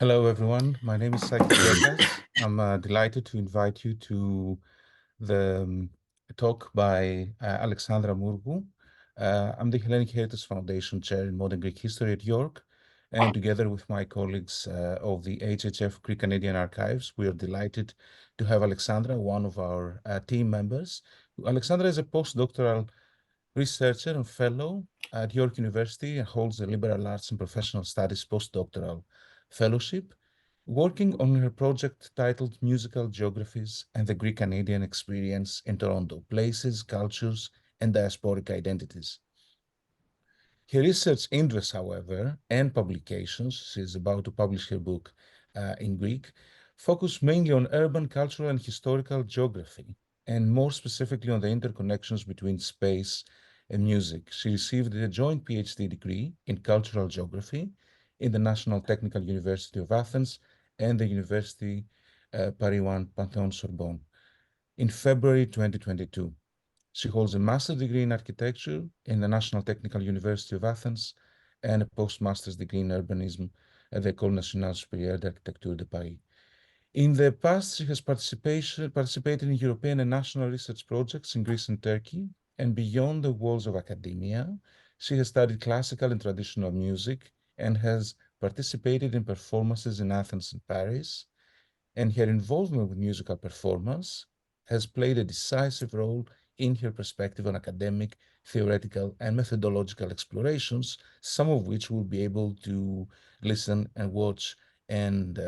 Hello, everyone. My name is Sakis Dekas. I'm delighted to invite you to the talk by Alexandra Mourgou. I'm the Hellenic Heritage Foundation Chair in Modern Greek History at York, and together with my colleagues of the HHF Greek Canadian Archives, we are delighted to have Alexandra, one of our team members. Alexandra is a postdoctoral researcher and fellow at York University and holds a liberal arts and professional studies postdoctoral fellowship, working on her project titled Musical Geographies and the Greek Canadian Experience in Toronto, Places, Cultures, and Diasporic Identities. Her research interests, however, and publications, she is about to publish her book in Greek, focus mainly on urban, cultural, and historical geography, and more specifically on the interconnections between space and music. She received a joint PhD degree in cultural geography in the National Technical University of Athens and the University Paris Panthéon-Sorbonne in February 2022. She holds a master's degree in architecture in the National Technical University of Athens and a postmaster's degree in urbanism at the École Nationale Supérieure d'Architecture de Paris. In the past, she has participated in European and national research projects in Greece and Turkey, and beyond the walls of academia, she has studied classical and traditional music and has participated in performances in Athens and Paris, and her involvement with musical performance has played a decisive role in her perspective on academic, theoretical, and methodological explorations, some of which we'll be able to listen and watch and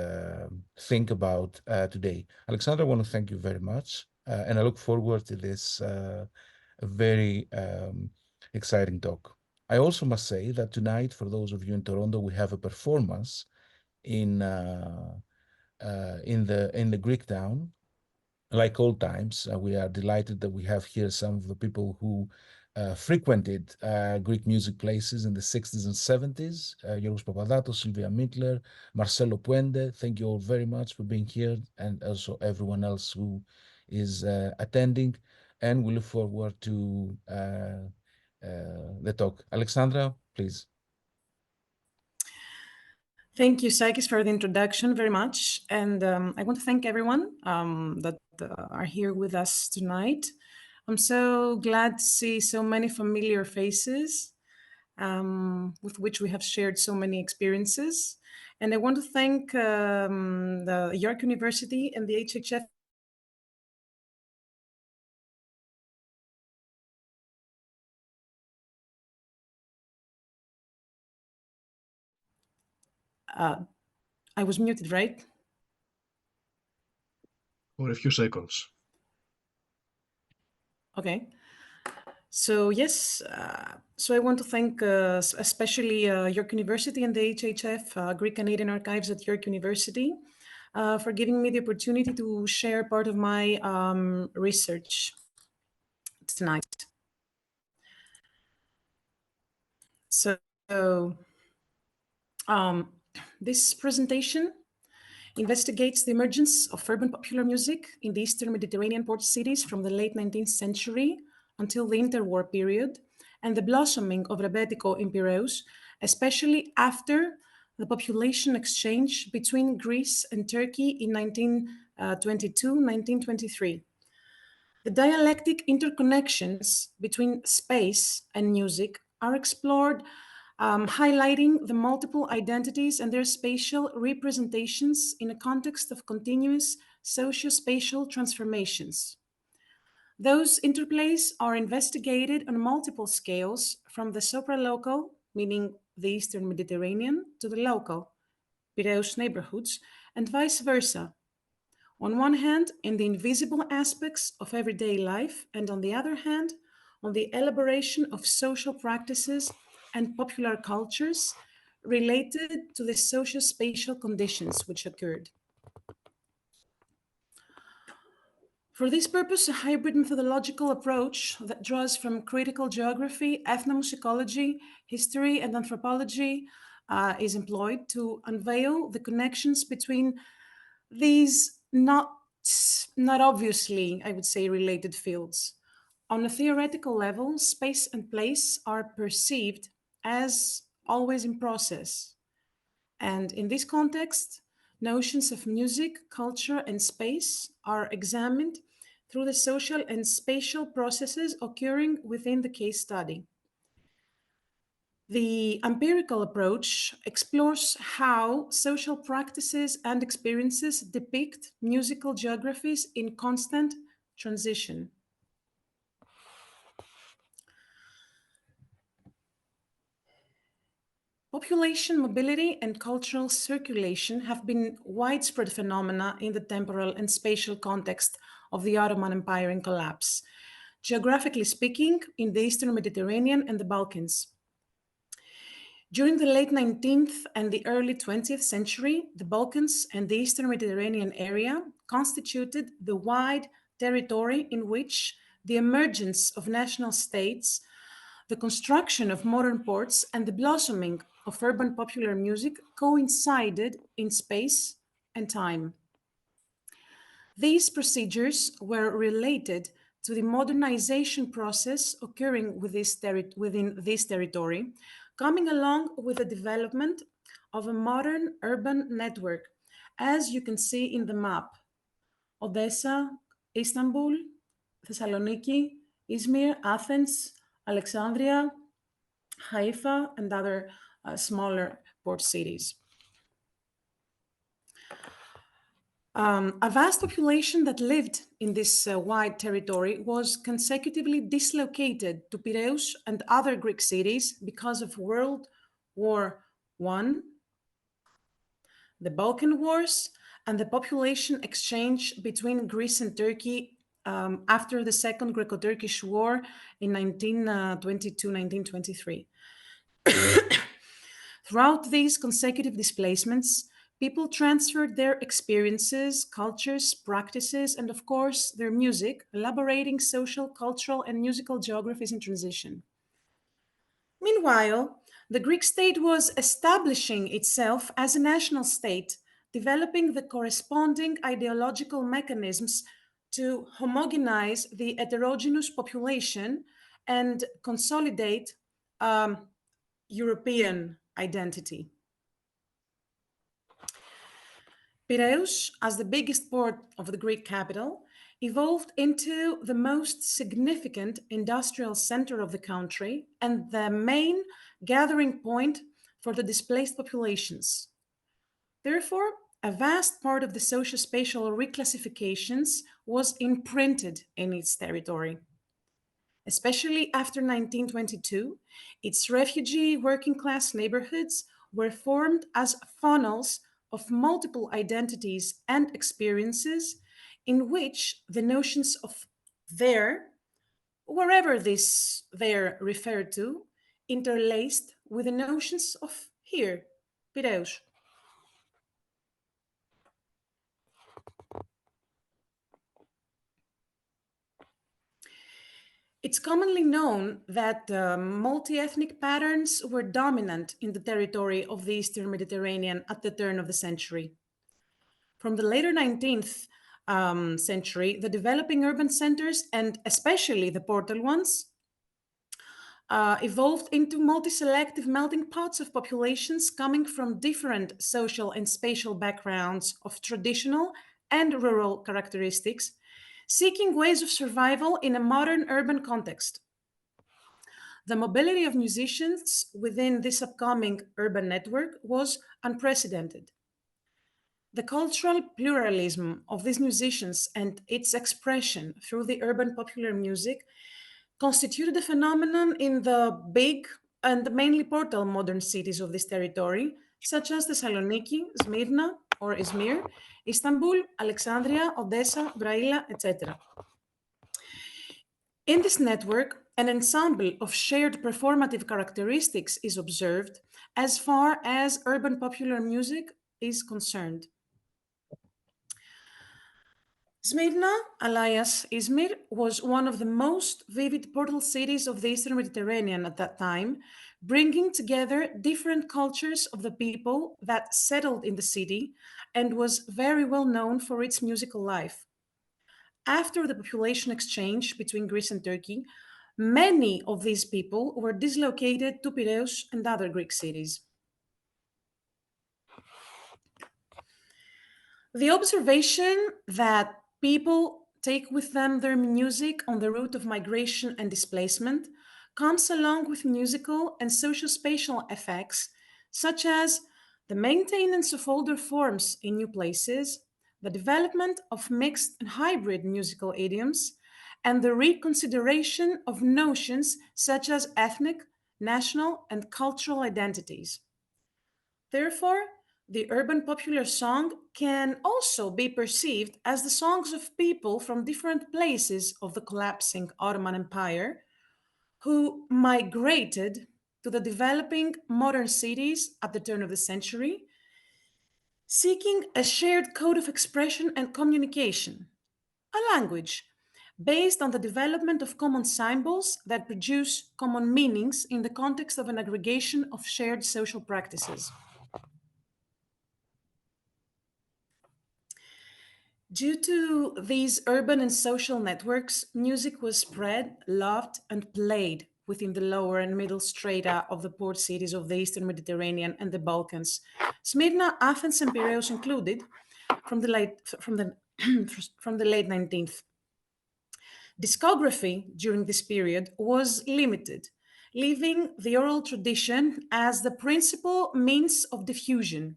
think about today. Alexandra, I want to thank you very much, and I look forward to this very exciting talk. I also must say that tonight, for those of you in Toronto, we have a performance in the Greek town. Like old times, we are delighted that we have here some of the people who frequented Greek music places in the 60s and 70s. Yorgos Papadatos, Sylvia Mittler, Marcelo Puende. Thank you all very much for being here, and also everyone else who is attending. And we look forward to the talk. Alexandra, please. Thank you, Sakis, for the introduction very much. And I want to thank everyone that are here with us tonight. I'm so glad to see so many familiar faces with which we have shared so many experiences. And I want to thank the York University and the HHF I was muted, right? For a few seconds. Okay. So yes, so I want to thank especially York University and the HHF, Greek Canadian Archives at York University, for giving me the opportunity to share part of my research tonight. So this presentation investigates the emergence of urban popular music in the Eastern Mediterranean port cities from the late 19th century until the interwar period, and the blossoming of Rebetiko in Piraeus, especially after the population exchange between Greece and Turkey in 1922-1923. The dialectic interconnections between space and music are explored, highlighting the multiple identities and their spatial representations in a context of continuous socio-spatial transformations. Those interplays are investigated on multiple scales, from the supralocal, meaning the Eastern Mediterranean, to the local, Piraeus neighbourhoods, and vice versa. On one hand, in the invisible aspects of everyday life, and on the other hand, on the elaboration of social practices and popular cultures related to the socio-spatial conditions which occurred. For this purpose, a hybrid methodological approach that draws from critical geography, ethnomusicology, history, and anthropology is employed to unveil the connections between these not obviously, I would say, related fields. On a theoretical level, space and place are perceived as always in process. And in this context, notions of music, culture, and space are examined through the social and spatial processes occurring within the case study. The empirical approach explores how social practices and experiences depict musical geographies in constant transition. Population mobility and cultural circulation have been widespread phenomena in the temporal and spatial context of the Ottoman Empire in collapse, geographically speaking, in the Eastern Mediterranean and the Balkans. During the late 19th and the early 20th century, the Balkans and the Eastern Mediterranean area constituted the wide territory in which the emergence of national states, the construction of modern ports, and the blossoming of urban popular music coincided in space and time. These procedures were related to the modernization process occurring within this territory, coming along with the development of a modern urban network, as you can see in the map. Odessa, Istanbul, Thessaloniki, Izmir, Athens, Alexandria, Haifa, and other smaller port cities. A vast population that lived in this wide territory was consecutively dislocated to Piraeus and other Greek cities because of World War I, the Balkan Wars, and the population exchange between Greece and Turkey after the Second Greco-Turkish War in 1922-1923. Throughout these consecutive displacements, people transferred their experiences, cultures, practices, and of course, their music, elaborating social, cultural, and musical geographies in transition. Meanwhile, the Greek state was establishing itself as a national state, developing the corresponding ideological mechanisms to homogenize the heterogeneous population and consolidate European identity. Piraeus, as the biggest port of the Greek capital, evolved into the most significant industrial center of the country and the main gathering point for the displaced populations. Therefore, a vast part of the socio-spatial reclassifications was imprinted in its territory. Especially after 1922, its refugee working-class neighborhoods were formed as funnels of multiple identities and experiences in which the notions of there, wherever this there referred to, interlaced with the notions of here, Piraeus. It's commonly known that multi-ethnic patterns were dominant in the territory of the Eastern Mediterranean at the turn of the century. From the later 19th century, the developing urban centers, and especially the portal ones, evolved into multi-selective melting pots of populations coming from different social and spatial backgrounds of traditional and rural characteristics, seeking ways of survival in a modern urban context. The mobility of musicians within this upcoming urban network was unprecedented. The cultural pluralism of these musicians and its expression through the urban popular music constituted a phenomenon in the big and mainly portal modern cities of this territory, such as Thessaloniki, Smyrna or Izmir, Istanbul, Alexandria, Odessa, Braila, etc. In this network, an ensemble of shared performative characteristics is observed as far as urban popular music is concerned. Smyrna, alias Izmir, was one of the most vivid portal cities of the Eastern Mediterranean at that time, bringing together different cultures of the people that settled in the city and was very well known for its musical life. After the population exchange between Greece and Turkey, many of these people were dislocated to Piraeus and other Greek cities. The observation that people take with them their music on the route of migration and displacement comes along with musical and socio-spatial effects, such as the maintenance of older forms in new places, the development of mixed and hybrid musical idioms, and the reconsideration of notions such as ethnic, national, and cultural identities. Therefore, the urban popular song can also be perceived as the songs of people from different places of the collapsing Ottoman Empire who migrated to the developing modern cities at the turn of the century, seeking a shared code of expression and communication, a language based on the development of common symbols that produce common meanings in the context of an aggregation of shared social practices. Due to these urban and social networks, music was spread, loved, and played within the lower and middle strata of the port cities of the Eastern Mediterranean and the Balkans, Smyrna, Athens, and Piraeus included, from the from the late 19th. Discography during this period was limited, leaving the oral tradition as the principal means of diffusion.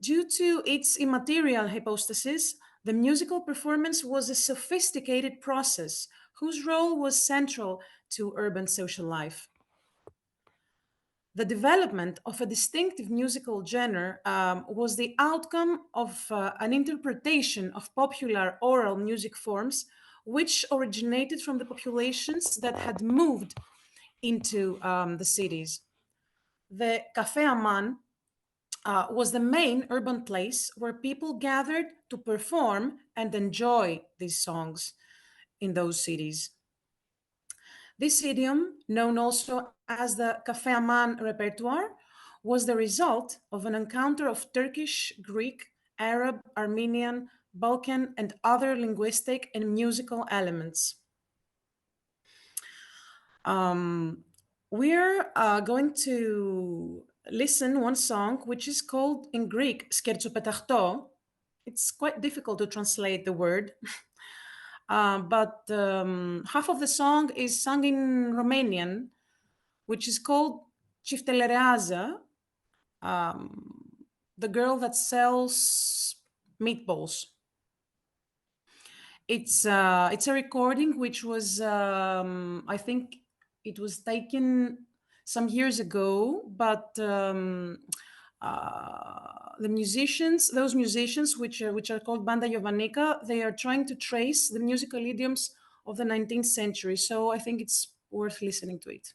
Due to its immaterial hypostasis, the musical performance was a sophisticated process whose role was central to urban social life. The development of a distinctive musical genre was the outcome of an interpretation of popular oral music forms, which originated from the populations that had moved into the cities. The Café Aman was the main urban place where people gathered to perform and enjoy these songs in those cities. This idiom, known also as the Café Aman repertoire, was the result of an encounter of Turkish, Greek, Arab, Armenian, Balkan, and other linguistic and musical elements. We're going to listen one song which is called in Greek Scherzo. It's quite difficult to translate the word, but half of the song is sung in Romanian, which is called Chiftelereaza, the girl that sells meatballs. It's a recording which was I think it was taken some years ago, but the musicians, those musicians which are called Banda Jovanika, they are trying to trace the musical idioms of the 19th century. So I think it's worth listening to it.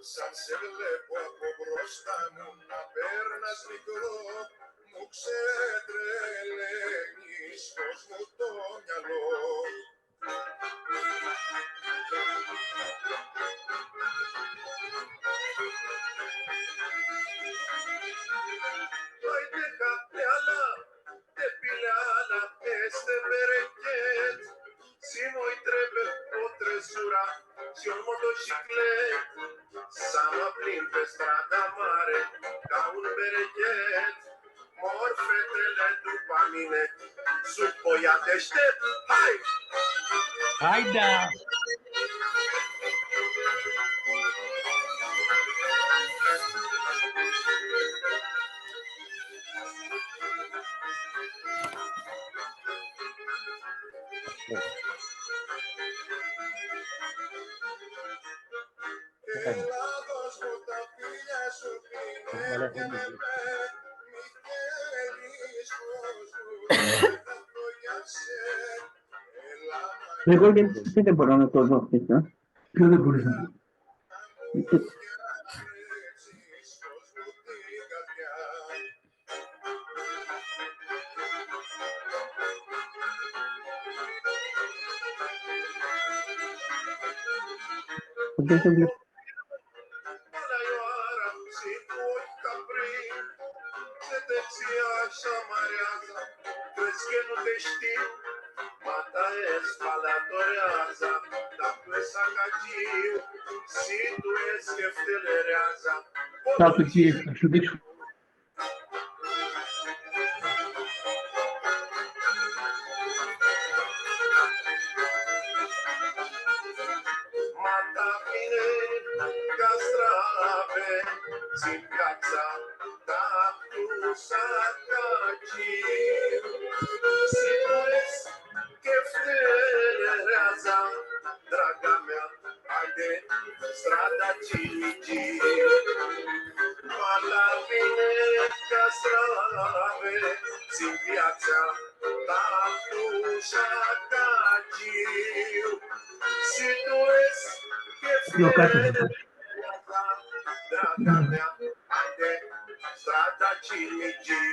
Σαν σε βλέπω από μπροστά μου να παίρνας μικρό, μου ξετρελαίνεις πως μου το μυαλό. Ay, déjala, depilala, este berenjet. Si voi trebuie o trezura și un motociclet, să mă plimb pe strada mare ca un berechet. Mor fetele după mine, sub boia deștept. Hai! Haida! Ελλάδος μου τα φίλια σου πίνε και με μη θέλεις κόσμου, θα πω για σένα. Εγώ γιατί δεν μπορώ να το δω αυτό. Ποιο δεν μπορείς να δω. Δεν σε βλέπω. Se dexia așa marează, crezi că nu te știu? Mata e spalatorează, dacă sacagiu, si tu e scheftelerează. Θα σου δείξω. Mata bine ca strave, zi piața, dar tu sacagiu. Si tu e scheftelerează, draga mea, haide, strada Cinigiu. Mata bine ca strave, zi piața, dar tu sacagiu. Si tu es scheftelerează, draga mea, haide, strada Cinigiu.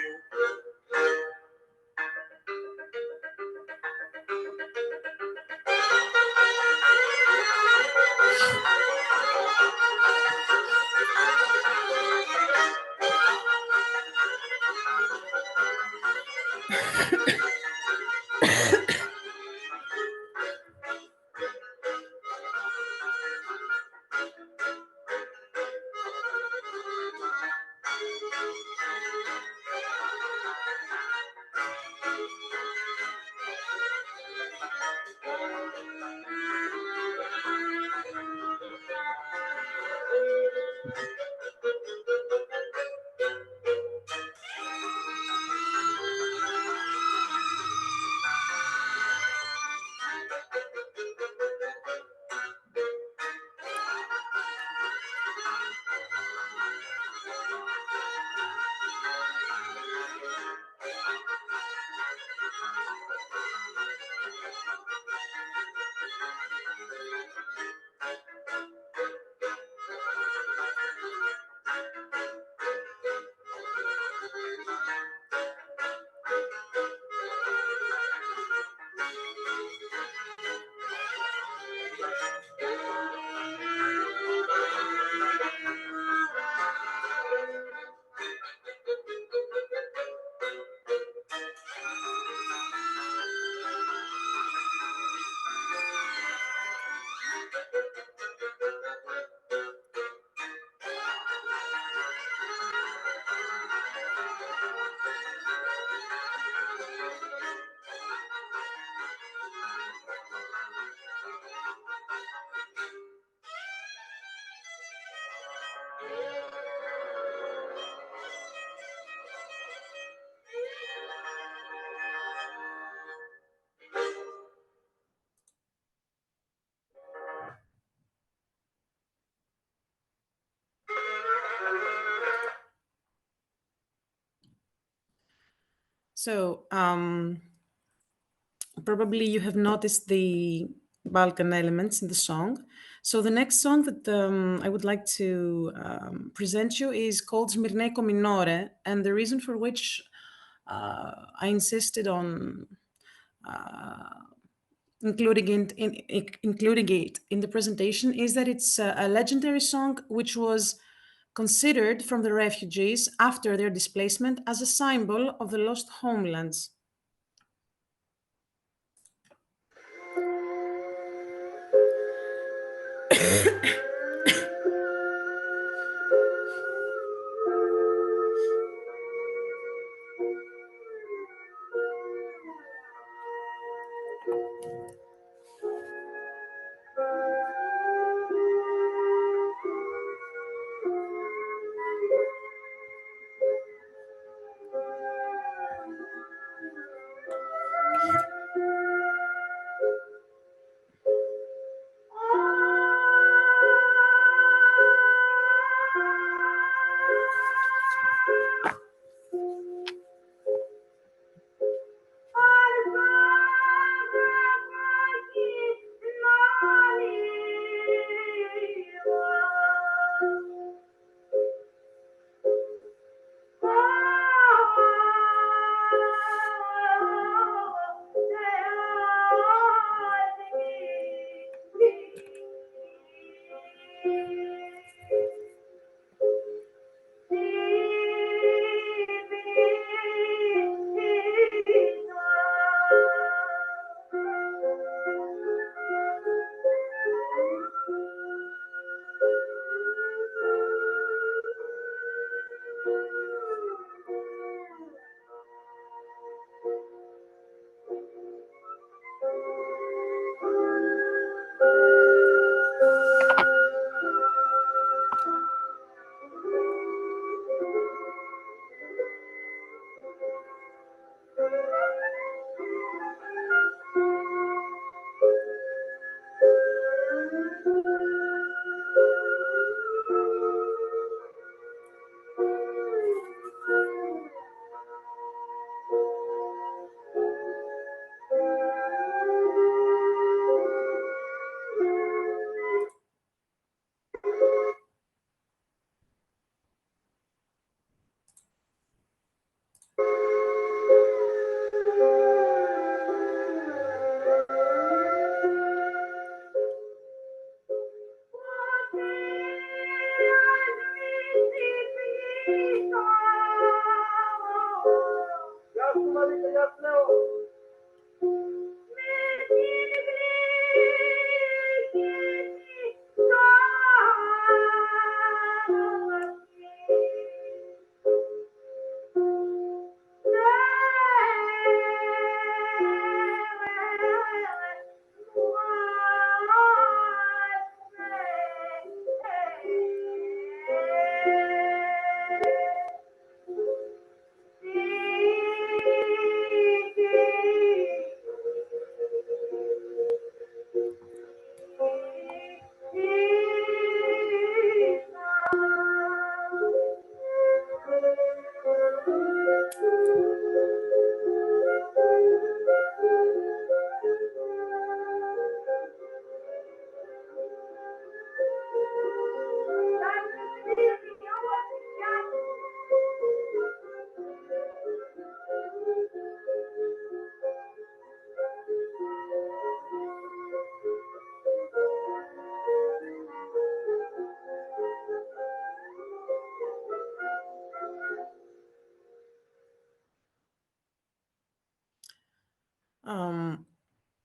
So probably you have noticed the Balkan elements in the song. So the next song that I would like to present you is called Smirneko Minore, and the reason for which I insisted on including it in the presentation is that it's a legendary song which was considered from the refugees after their displacement as a symbol of the lost homelands.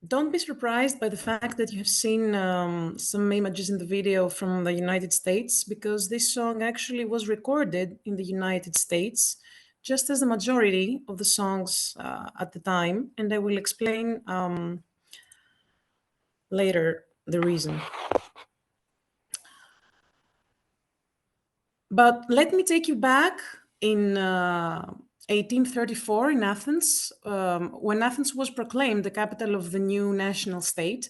Don't be surprised by the fact that you have seen some images in the video from the United States, because this song actually was recorded in the United States, just as the majority of the songs at the time, and I will explain later the reason. But let me take you back in 1834 in Athens, when Athens was proclaimed the capital of the new national state.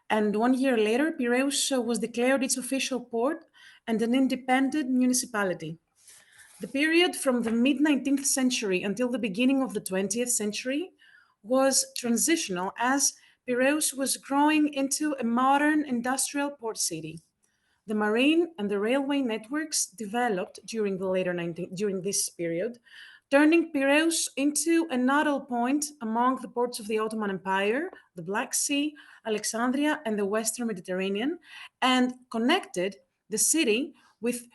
And 1 year later, Piraeus was declared its official port and an independent municipality. The period from the mid-19th century until the beginning of the 20th century was transitional, as Piraeus was growing into a modern industrial port city. The marine and the railway networks developed during this period, turning Piraeus into a nodal point among the ports of the Ottoman Empire, the Black Sea, Alexandria, and the Western Mediterranean, and connected the city with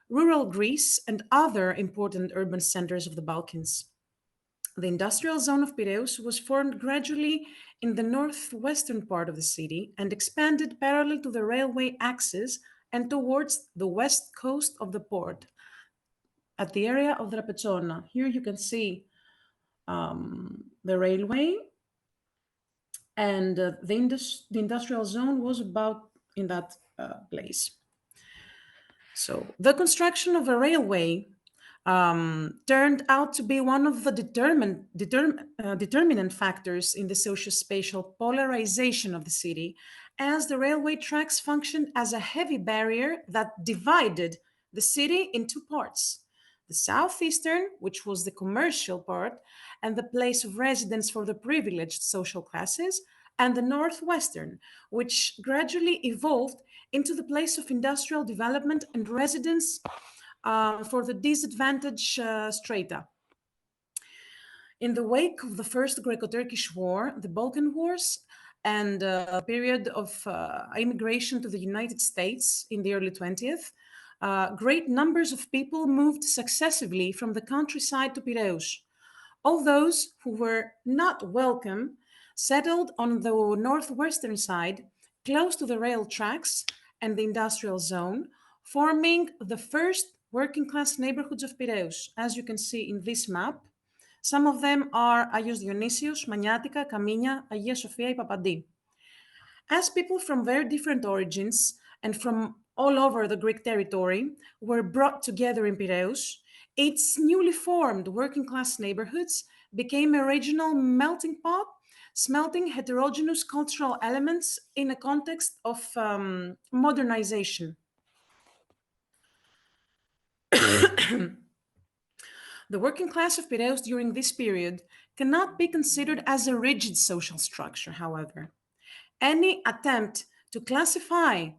rural Greece and other important urban centers of the Balkans. The industrial zone of Piraeus was formed gradually in the northwestern part of the city and expanded parallel to the railway axis and towards the west coast of the port at the area of the Rapetsona. Here you can see the railway, and the industrial zone was about in that place. So the construction of a railway turned out to be one of the determinant factors in the socio-spatial polarization of the city, as the railway tracks functioned as a heavy barrier that divided the city into parts. The southeastern, which was the commercial part and the place of residence for the privileged social classes, and the northwestern, which gradually evolved into the place of industrial development and residence for the disadvantaged strata. In the wake of the First Greco-Turkish War, the Balkan Wars, and a period of immigration to the United States in the early 20th, great numbers of people moved successively from the countryside to Piraeus. All those who were not welcome settled on the northwestern side, close to the rail tracks and the industrial zone, forming the first working class neighborhoods of Piraeus, as you can see in this map. Some of them are Agios Dionysios, Maniatica, Kaminia, Agia Sophia, Papadi. As people from very different origins and from all over the Greek territory were brought together in Piraeus, its newly formed working class neighborhoods became a regional melting pot, smelting heterogeneous cultural elements in a context of modernization. The working class of Piraeus during this period cannot be considered as a rigid social structure, however. Any attempt to classify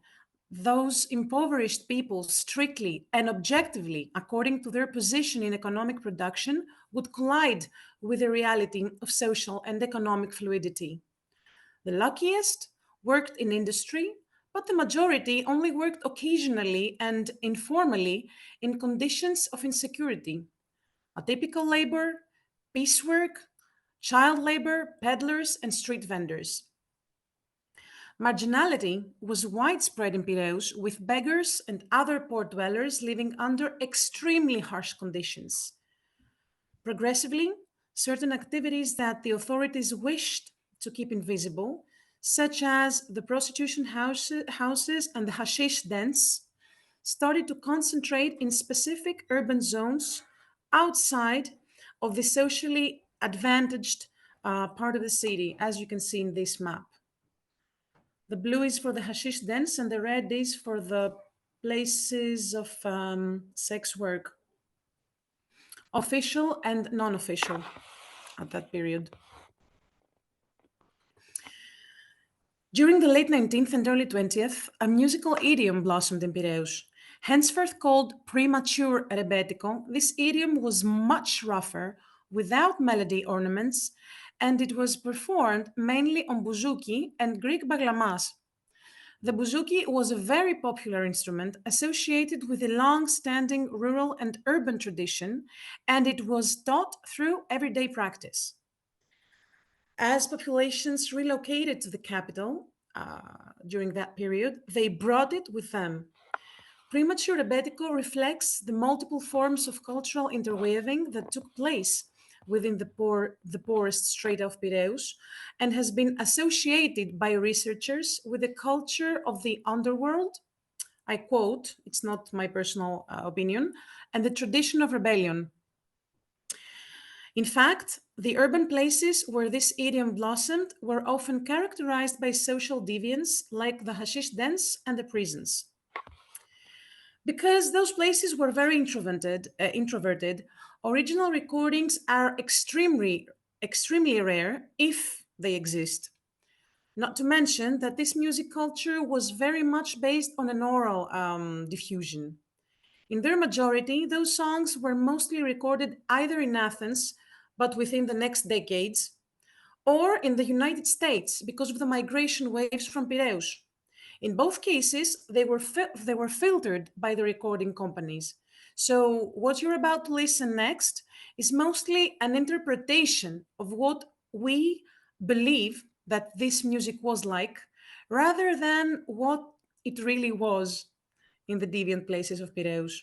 those impoverished people strictly and objectively according to their position in economic production would collide with the reality of social and economic fluidity. The luckiest worked in industry, but the majority only worked occasionally and informally in conditions of insecurity. Atypical labor, piecework, child labor, peddlers, and street vendors. Marginality was widespread in Piraeus, with beggars and other port dwellers living under extremely harsh conditions. Progressively, certain activities that the authorities wished to keep invisible, such as the prostitution houses and the hashish dens, started to concentrate in specific urban zones outside of the socially advantaged part of the city, as you can see in this map. The blue is for the hashish dens and the red is for the places of sex work, official and non-official at that period. During the late 19th and early 20th, a musical idiom blossomed in Piraeus. Henceforth called premature Rebetiko, this idiom was much rougher, without melody ornaments, and it was performed mainly on bouzouki and Greek baglamas. The bouzouki was a very popular instrument associated with a long-standing rural and urban tradition, and it was taught through everyday practice. As populations relocated to the capital during that period, they brought it with them. Premature Rebetiko reflects the multiple forms of cultural interweaving that took place within the poorest strata of Piraeus and has been associated by researchers with the culture of the underworld, I quote, it's not my personal opinion, and the tradition of rebellion. In fact, the urban places where this idiom blossomed were often characterized by social deviance like the hashish dens and the prisons. Because those places were very introverted, original recordings are extremely rare if they exist. Not to mention that this music culture was very much based on an oral diffusion. In their majority, those songs were mostly recorded either in Athens, but within the next decades, or in the United States because of the migration waves from Piraeus. In both cases, they were filtered by the recording companies. So, what you're about to listen next is mostly an interpretation of what we believe that this music was like, rather than what it really was in the deviant places of Piraeus.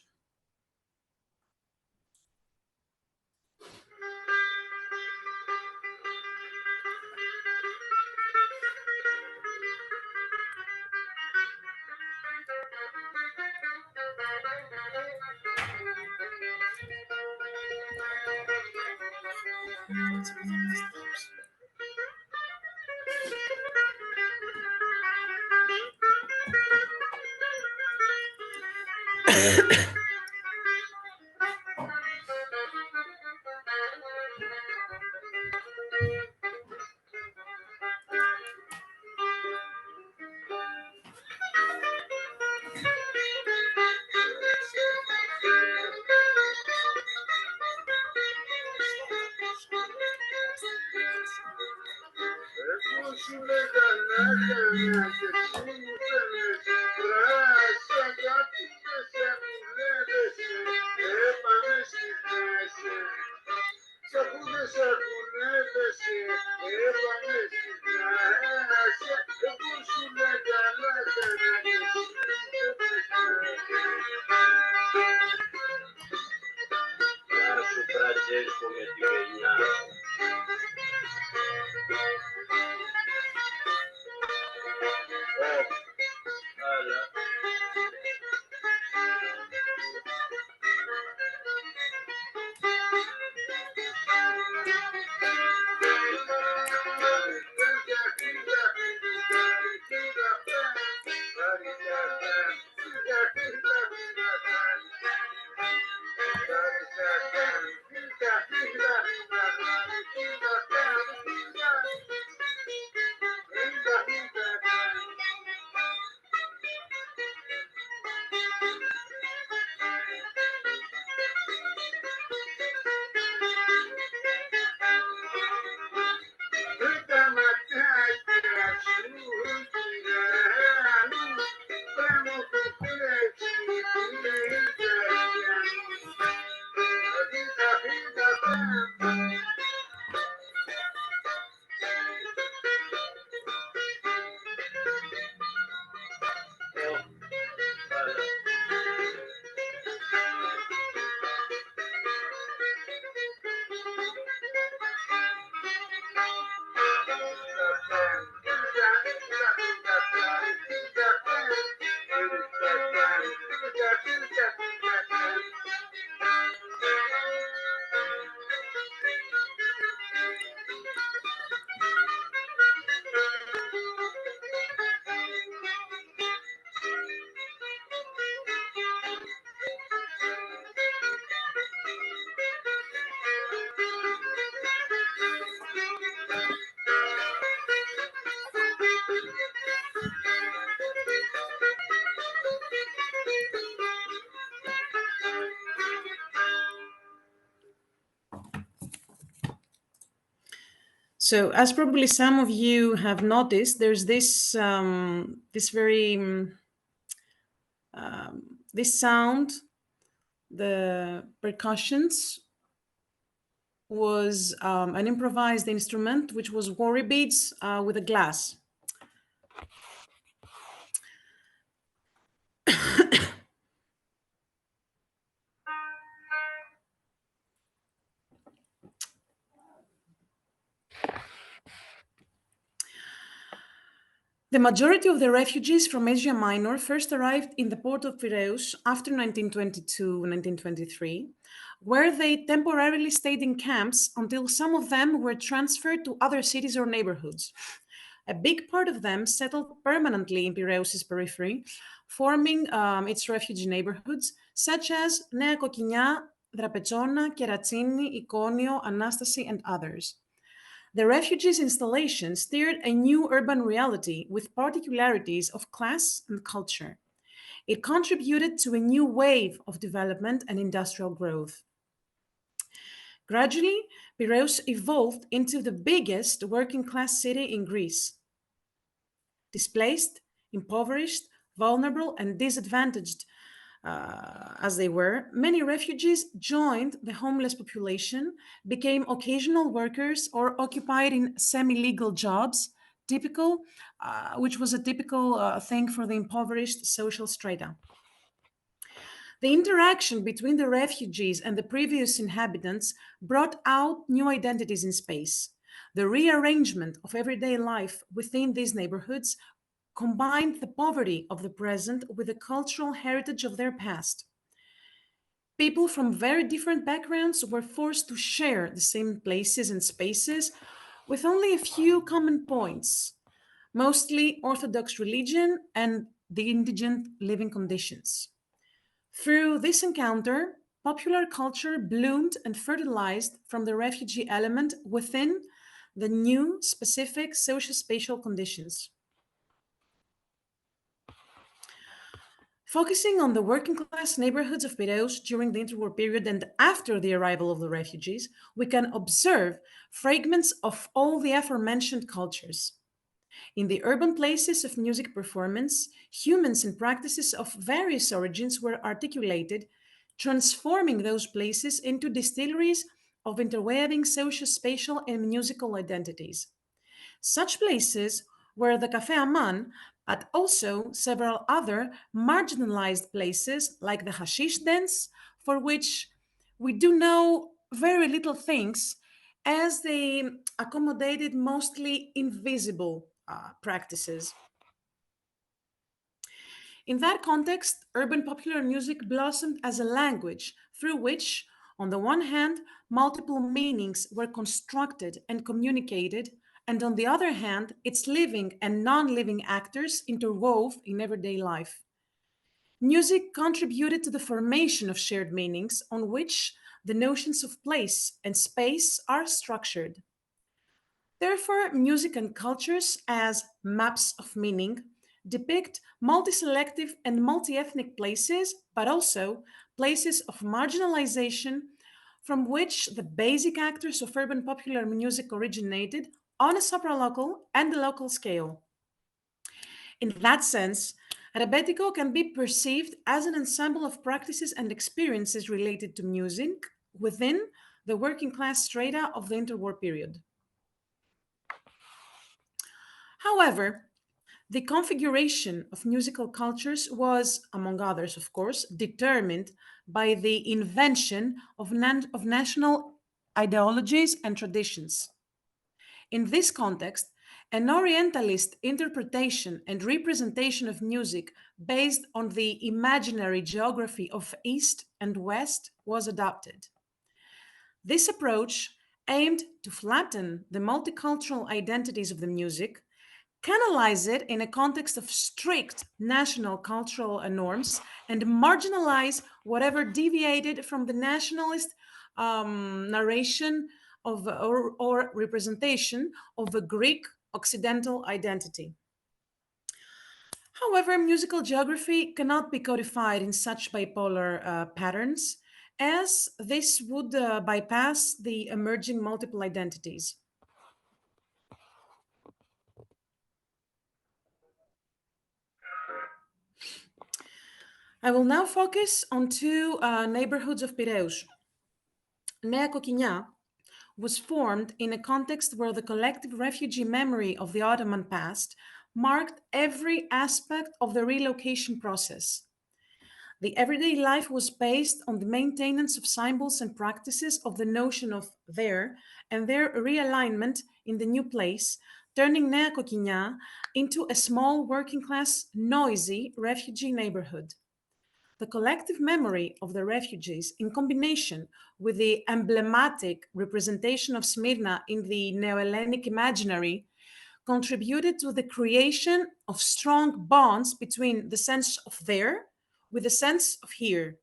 So, as probably some of you have noticed, there's this very this sound. The percussions was an improvised instrument, which was worry beads with a glass. The majority of the refugees from Asia Minor first arrived in the port of Piraeus after 1922-1923, where they temporarily stayed in camps until some of them were transferred to other cities or neighborhoods. A big part of them settled permanently in Piraeus' periphery, forming its refugee neighborhoods, such as Nea Kokinia, Drapetsona, Keratsini, Ikonio, Anastasi, and others. The refugees' installation steered a new urban reality with particularities of class and culture. It contributed to a new wave of development and industrial growth. Gradually, Piraeus evolved into the biggest working-class city in Greece. Displaced, impoverished, vulnerable, and disadvantaged as they were, many refugees joined the homeless population, became occasional workers, or occupied in semi-legal jobs, which was a typical thing for the impoverished social strata. The interaction between the refugees and the previous inhabitants brought out new identities in space. The rearrangement of everyday life within these neighborhoods combined the poverty of the present with the cultural heritage of their past. People from very different backgrounds were forced to share the same places and spaces with only a few common points, mostly Orthodox religion and the indigent living conditions. Through this encounter, popular culture bloomed and fertilized from the refugee element within the new specific socio-spatial conditions. Focusing on the working-class neighborhoods of Piraeus during the interwar period and after the arrival of the refugees, we can observe fragments of all the aforementioned cultures. In the urban places of music performance, humans and practices of various origins were articulated, transforming those places into distilleries of interweaving socio-spatial and musical identities. Such places were the Café Aman, but also several other marginalized places like the hashish dens, for which we do know very little things, as they accommodated mostly invisible practices. In that context, urban popular music blossomed as a language through which, on the one hand, multiple meanings were constructed and communicated, and on the other hand, its living and non-living actors interwove in everyday life. Music contributed to the formation of shared meanings on which the notions of place and space are structured. Therefore, music and cultures as maps of meaning depict multi-selective and multi-ethnic places, but also places of marginalization from which the basic actors of urban popular music originated on a supralocal and a local scale. In that sense, Rebetiko can be perceived as an ensemble of practices and experiences related to music within the working class strata of the interwar period. However, the configuration of musical cultures was, among others, of course, determined by the invention of national ideologies and traditions. In this context, an Orientalist interpretation and representation of music based on the imaginary geography of East and West was adopted. This approach aimed to flatten the multicultural identities of the music, canalize it in a context of strict national cultural norms, and marginalize whatever deviated from the nationalist narration of or representation of a Greek Occidental identity. However, musical geography cannot be codified in such bipolar patterns, as this would bypass the emerging multiple identities. I will now focus on two neighborhoods of Piraeus. Nea Kokinia was formed in a context where the collective refugee memory of the Ottoman past marked every aspect of the relocation process. The everyday life was based on the maintenance of symbols and practices of the notion of there and their realignment in the new place, turning Nea Kokinia into a small working-class, noisy refugee neighborhood. The collective memory of the refugees, in combination with the emblematic representation of Smyrna in the Neo-Hellenic imaginary, contributed to the creation of strong bonds between the sense of there with the sense of here.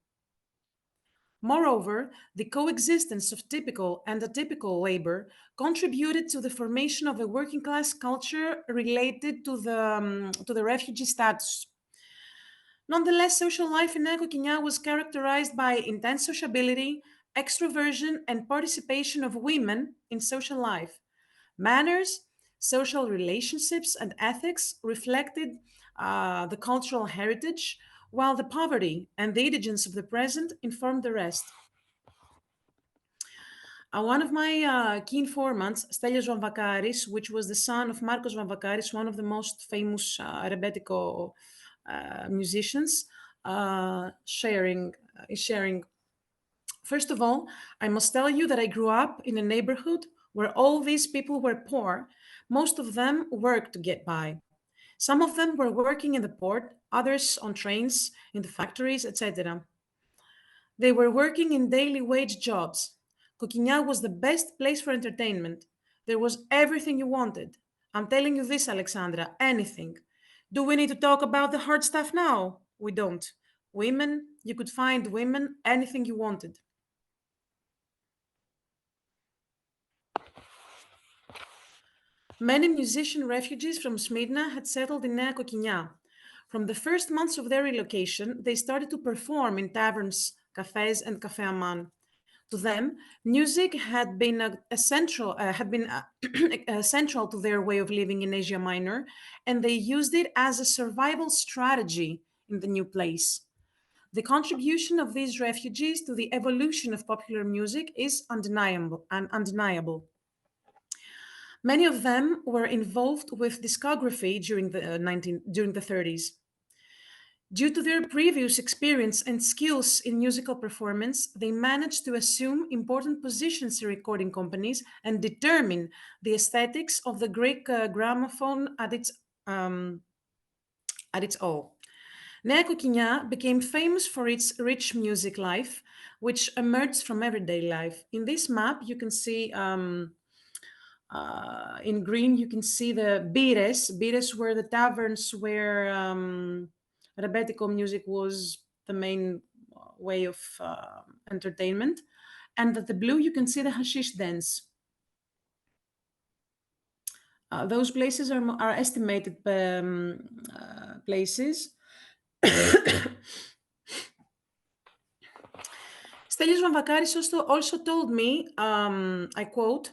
Moreover, the coexistence of typical and atypical labor contributed to the formation of a working class culture related to the refugee status. Nonetheless, social life in Nea was characterized by intense sociability, extroversion, and participation of women in social life. Manners, social relationships, and ethics reflected the cultural heritage, while the poverty and the indigence of the present informed the rest. One of my key informants, Stelios Vamvakaris, which was the son of Marcos Vamvakaris, one of the most famous Rebetiko musicians, is sharing. First of all, I must tell you that I grew up in a neighborhood where all these people were poor. Most of them worked to get by. Some of them were working in the port, others on trains, in the factories, etc. They were working in daily wage jobs. Coquinha was the best place for entertainment. There was everything you wanted. I'm telling you this, Alexandra, anything. Do we need to talk about the hard stuff now? We don't. Women, you could find women, anything you wanted. Many musician refugees from Smyrna had settled in Nea Coquinha. From the first months of their relocation, they started to perform in taverns, cafes, and Café Aman. To them, music had been central to their way of living in Asia Minor, and they used it as a survival strategy in the new place. The contribution of these refugees to the evolution of popular music is undeniable. Many of them were involved with discography during the 30s. Due to their previous experience and skills in musical performance, they managed to assume important positions in recording companies and determine the aesthetics of the Greek gramophone at its all. Nea Coquinha became famous for its rich music life, which emerged from everyday life. In this map, you can see in green, you can see the bires. Bires were the taverns where Rebetiko music was the main way of entertainment. And at the blue, you can see the hashish dens. Those places are estimated places. Stelios Vamvakaris also told me, I quote,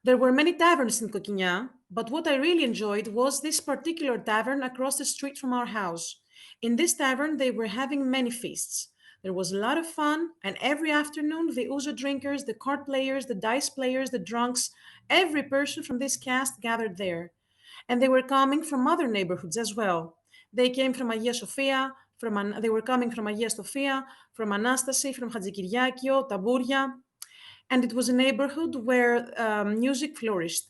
there were many taverns in Coquinha, but what I really enjoyed was this particular tavern across the street from our house. In this tavern, they were having many feasts. There was a lot of fun, and every afternoon, the ouzo drinkers, the card players, the dice players, the drunks, every person from this caste gathered there. And they were coming from other neighborhoods as well. They came from Hagia Sophia, they were coming from Hagia Sophia, from Anastasi, from Hadjikyriakio, Taburia, and it was a neighborhood where music flourished.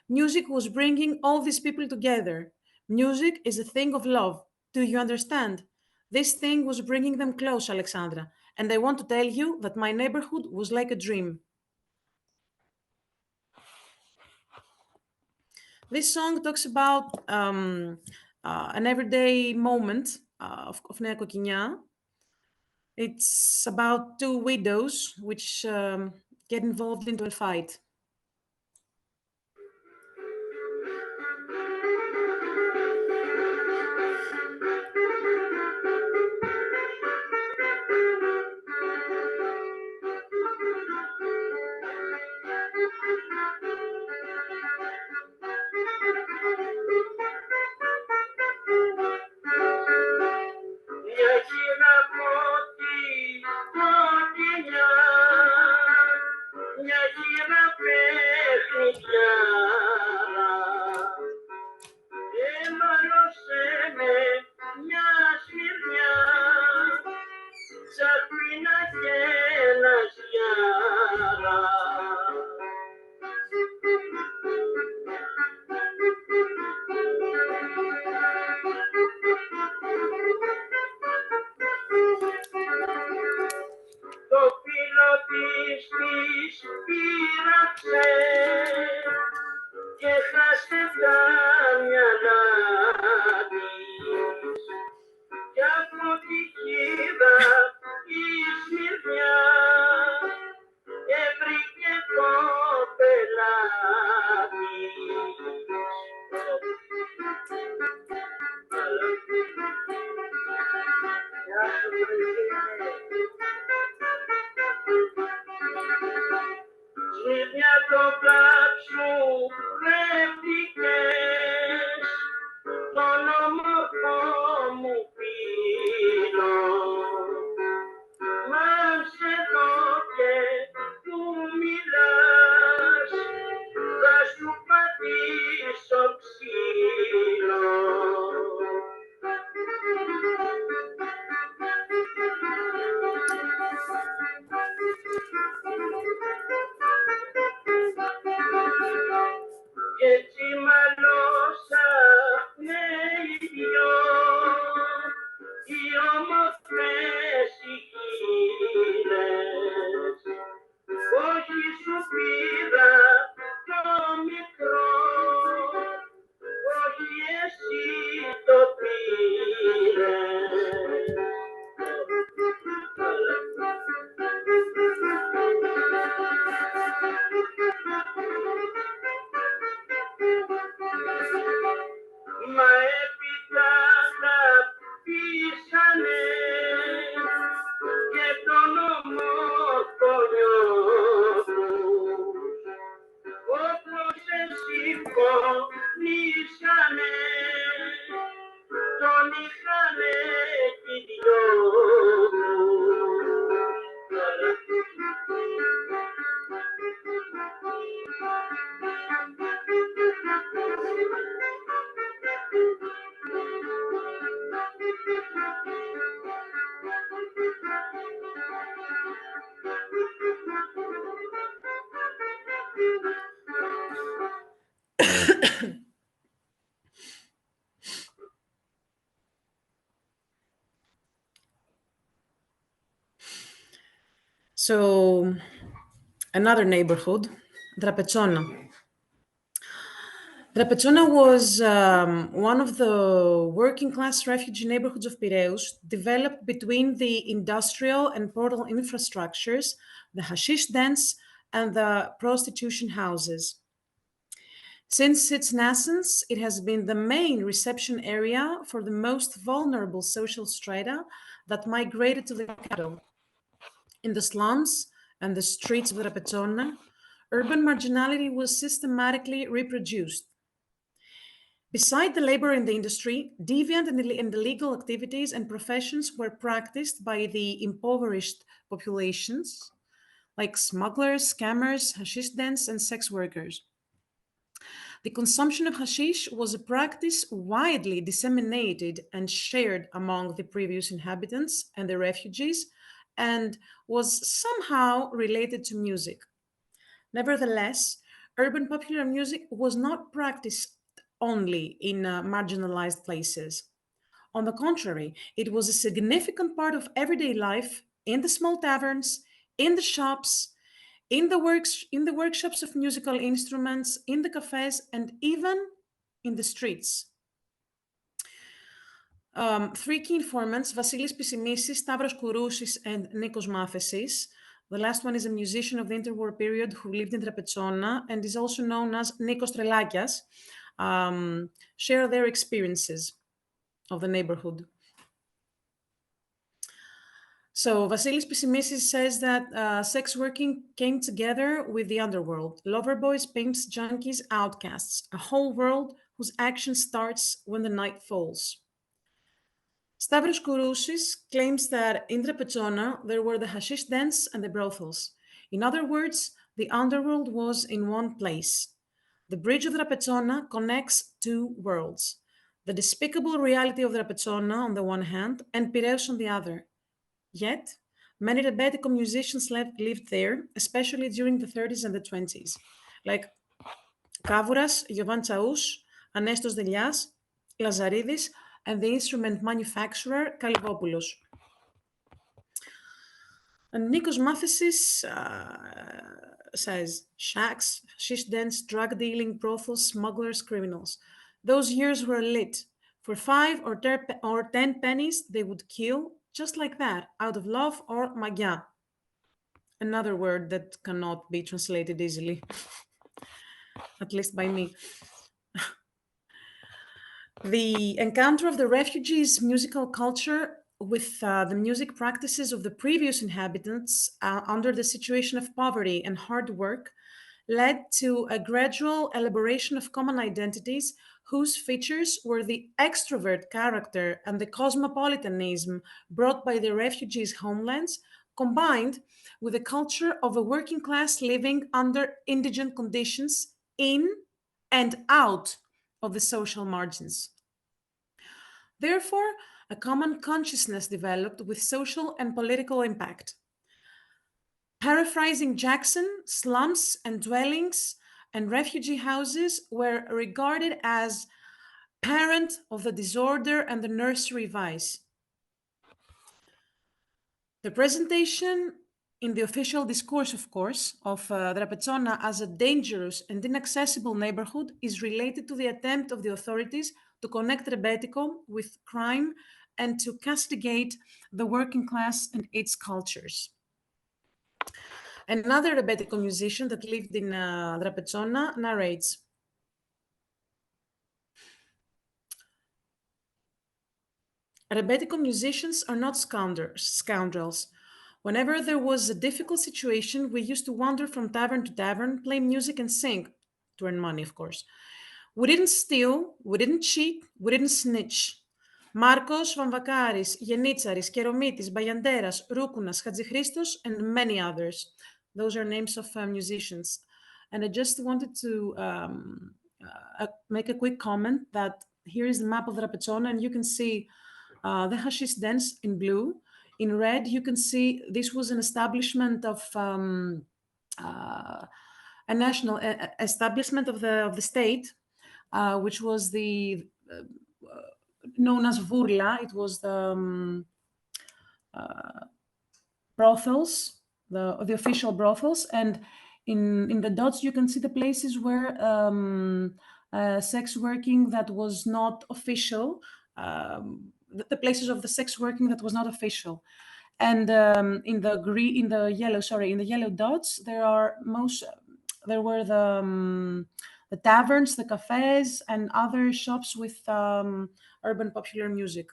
Music was bringing all these people together. Music is a thing of love. Do you understand? This thing was bringing them close, Alexandra, and I want to tell you that my neighborhood was like a dream. This song talks about an everyday moment of Nea Coquinha. It's about two widows which get involved into a fight. στο πλάτσου ρεύτηκες τον όμορφο μου φίλο. Μα σε δω και του μιλάς, θα σου πατήσω ξύλο. Και έτσι μαλώσανε οι δυο, οι όμορφες οι χείλες. Όχι σου πήρα το μικρό, όχι εσύ το πήρες. Μα έπειτα τα πείσανε και τον όμορφο νιώθους, όπως συμφωνήσανε, τον είχανε κι οι δυο So, another neighborhood, Drapetsona. Drapetsona was one of the working-class refugee neighborhoods of Piraeus, developed between the industrial and portal infrastructures, the hashish dens, and the prostitution houses. Since its nascence, it has been the main reception area for the most vulnerable social strata that migrated to the capital. In the slums and the streets of Drapetsona, urban marginality was systematically reproduced. Beside the labor in the industry, deviant and illegal activities and professions were practiced by the impoverished populations, like smugglers, scammers, hashish dens, and sex workers. The consumption of hashish was a practice widely disseminated and shared among the previous inhabitants and the refugees, and was somehow related to music. Nevertheless, urban popular music was not practiced only in marginalized places. On the contrary, it was a significant part of everyday life in the small taverns, in the shops, in the workshops of musical instruments, in the cafes, and even in the streets. Three key informants, Vasilis Pisimissis, Stavros Kourousis, and Nikos Mafesis. The last one is a musician of the interwar period who lived in Drapetsona and is also known as Nikos Trelakias, share their experiences of the neighborhood. So Vasilis Pisimissis says that sex working came together with the underworld, lover boys, pimps, junkies, outcasts, a whole world whose action starts when the night falls. Stavros Kourousis claims that in Drapetsona there were the hashish dens and the brothels. In other words, the underworld was in one place. The bridge of Drapetsona connects two worlds, the despicable reality of Drapetsona on the one hand and Piraeus on the other. Yet, many Rebetiko musicians lived there, especially during the 30s and the 20s, like Kavouras, Jovan Tsaous, Anestos Delias, Lazaridis, and the instrument manufacturer Kalivopoulos. And Nikos Mafesis says, shacks, shish dens, drug dealing, brothels, smugglers, criminals. Those years were lit. For 5 or 10 pennies, they would kill, just like that, out of love or magia. Another word that cannot be translated easily, at least by me. The encounter of the refugees' musical culture with the music practices of the previous inhabitants under the situation of poverty and hard work led to a gradual elaboration of common identities whose features were the extrovert character and the cosmopolitanism brought by the refugees' homelands, combined with a culture of a working class living under indigent conditions in and out of the social margins. Therefore, a common consciousness developed with social and political impact. Paraphrasing Jackson, slums and dwellings and refugee houses were regarded as parent of the disorder and the nursery vice. The presentation in the official discourse, of course, of Drapetsona as a dangerous and inaccessible neighborhood is related to the attempt of the authorities to connect Rebetiko with crime and to castigate the working class and its cultures. Another Rebetiko musician that lived in Drapetsona narrates, Rebetiko musicians are not scoundrels. Whenever there was a difficult situation, we used to wander from tavern to tavern, play music and sing, to earn money, of course. We didn't steal, we didn't cheat, we didn't snitch. Marcos, Vamvakaris, Yenitsaris, Keromitis, Bayanderas, Rukunas, Hadjihristos, and many others. Those are names of musicians. And I just wanted to make a quick comment that here is the map of Drapetsona, and you can see the hashish dens in blue. In red, you can see this was an establishment of a national establishment of the state, which was the known as Vurla. It was the brothels, the official brothels, and in the dots you can see the places where sex working that was not official, the places of the sex working that was not official. And in the yellow dots, there were the taverns, the cafes, and other shops with urban popular music.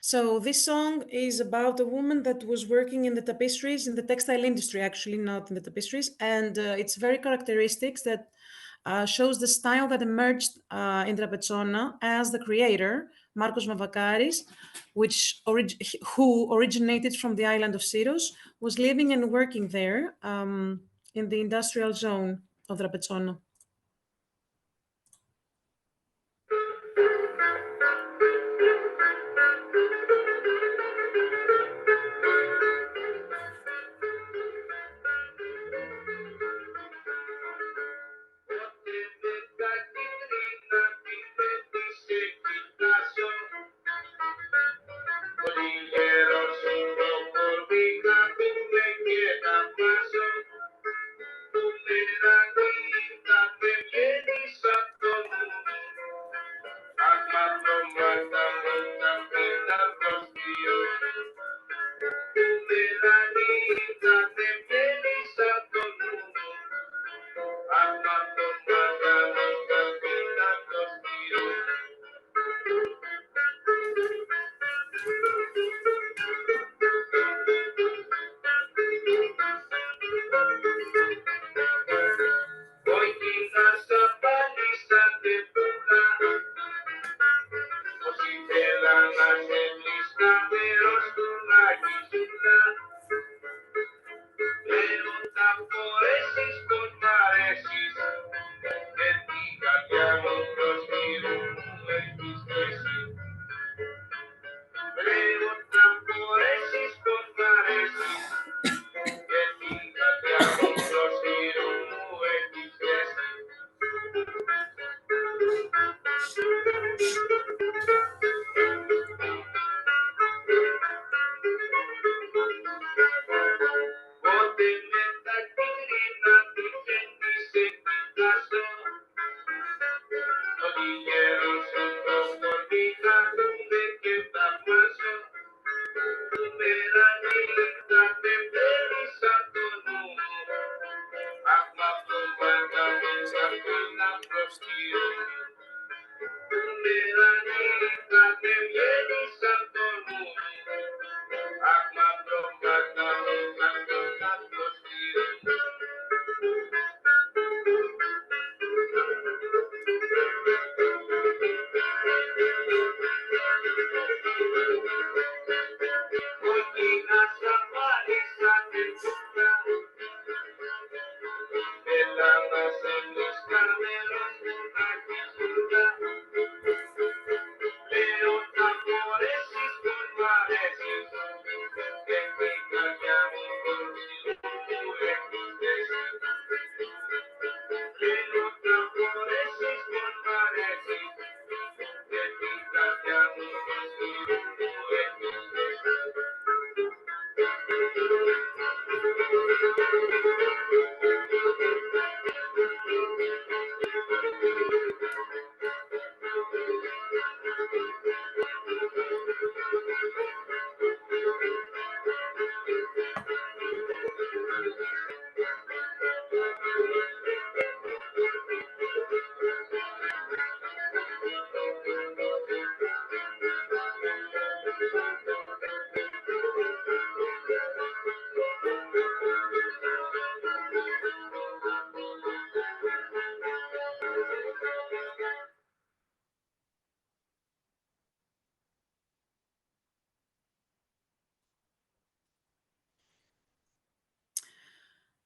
So this song is about a woman that was working in the tapestries, in the textile industry, actually, not in the tapestries. And it's very characteristic that shows the style that emerged in Drapetsona as the creator, Marcos Mavakaris, who originated from the island of Syros, was living and working there in the industrial zone of Drapetsona.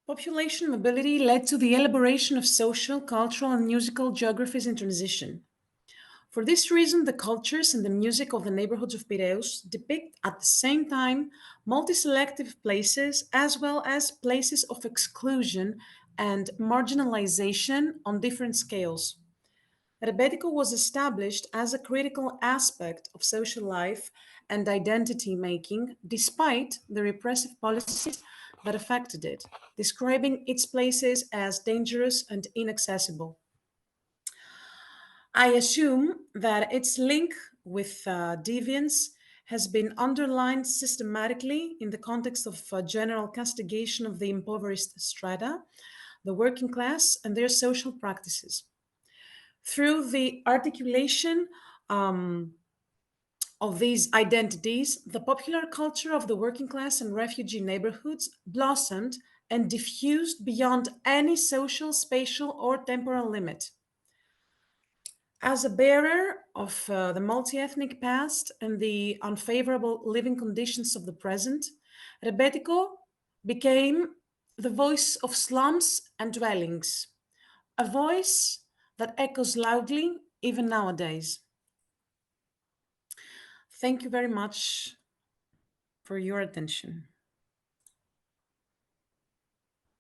Population mobility led to the elaboration of social, cultural, and musical geographies in transition. For this reason, the cultures and the music of the neighborhoods of Piraeus depict at the same time multi-selective places as well as places of exclusion and marginalization on different scales. Rebetiko was established as a critical aspect of social life and identity making despite the repressive policies that affected it, describing its places as dangerous and inaccessible. I assume that its link with deviance has been underlined systematically in the context of general castigation of the impoverished strata, the working class, and their social practices. Through the articulation of these identities, the popular culture of the working class and refugee neighborhoods blossomed and diffused beyond any social, spatial, or temporal limit. As a bearer of the multi-ethnic past and the unfavorable living conditions of the present, Rebetiko became the voice of slums and dwellings, a voice that echoes loudly even nowadays. Thank you very much for your attention.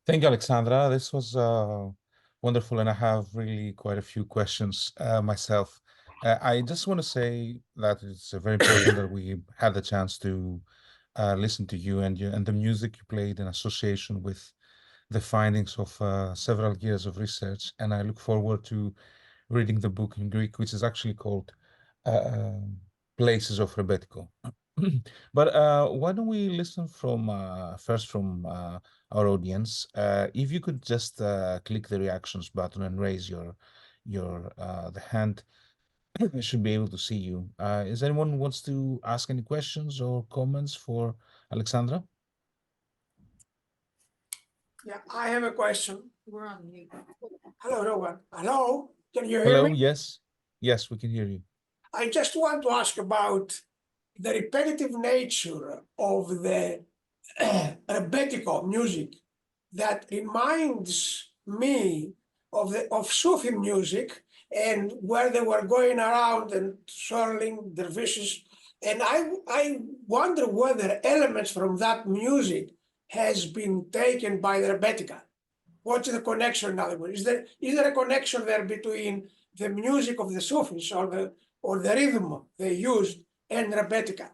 Thank you, Alexandra. This was wonderful, and I have really quite a few questions myself. I just want to say that it's very important that we had the chance to listen to you and the music you played in association with the findings of several years of research. And I look forward to reading the book in Greek, which is actually called Places of Rebetiko. But why don't we listen from first from our audience? If you could just click the reactions button and raise your the hand, I should be able to see you. Is anyone who wants to ask any questions or comments for Alexandra? Yeah, I have a question. We're on mute. Hello, Rowan. Hello, can you hear Hello, me? yes. Yes, we can hear you. I just want to ask about the repetitive nature of the Rebetiko music that reminds me of Sufi music and where they were going around and swirling dervishes. And I wonder whether elements from that music has been taken by the Rebetika. What's the connection, in other words? Is there a connection there between the music of the Sufis or the rhythm they used and Rebetika?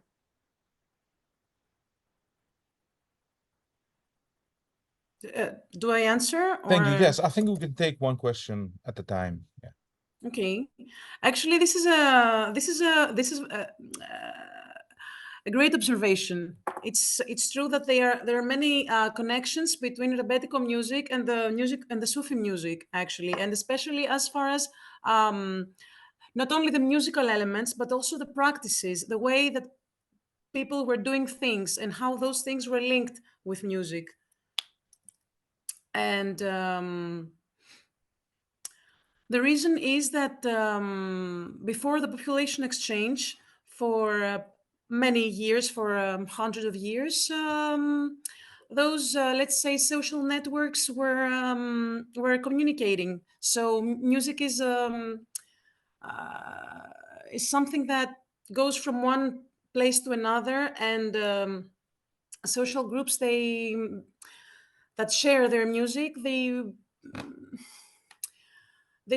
Do I answer? Thank you. Or- Yes, I think we can take one question at a time. Yeah. Okay. Actually, this is a great observation. It's true that there are many connections between Rebetiko music and the Sufi music, actually, and especially as far as not only the musical elements but also the practices, the way that people were doing things and how those things were linked with music. And the reason is that before the population exchange, for many years, for hundreds of years, those let's say social networks were communicating. So music is something that goes from one place to another, and social groups that share their music, they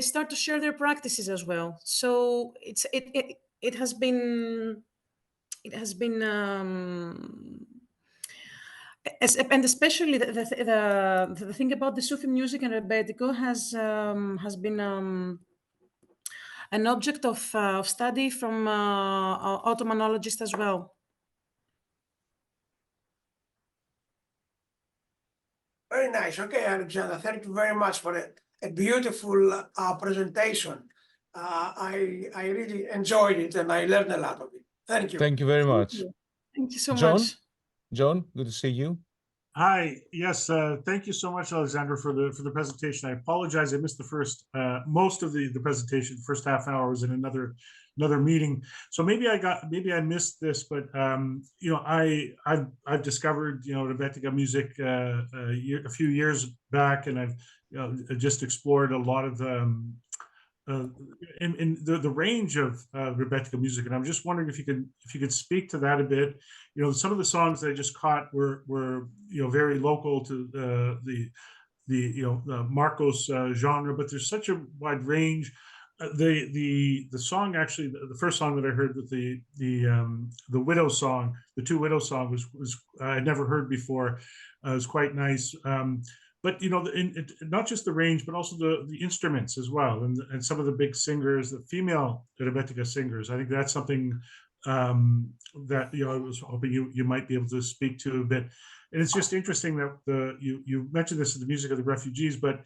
start to share their practices as well. So it has been and especially the thing about the Sufi music and Rebetiko has been an object of study from Ottomanologists as well. Very nice. Okay, Alexandra, thank you very much for a beautiful presentation. I really enjoyed it and I learned a lot of it. Thank you. Thank you very much. Thank you so John? much. John, good to see you. Hi. Yes. Thank you so much, Alexandra, for the presentation. I apologize. I missed the first most of the presentation. The first half hour was in another meeting. So maybe I missed this, but you know, I've discovered, you know, Rebetiko music a few years back, and I've, you know, just explored a lot of in the range of Rebetiko music, and I'm just wondering if you could speak to that a bit. You know, some of the songs that I just caught were you know, very local to the you know, the Marcos genre, but there's such a wide range. The song, actually, the first song that I heard with the widow song, the Two Widows song, was I'd never heard before. It was quite nice. But you know, not just the range, but also the instruments as well, and some of the big singers, the female Rebetiko singers. I think that's something that, you know, I was hoping you might be able to speak to a bit. And it's just interesting that you mentioned this in the music of the refugees, but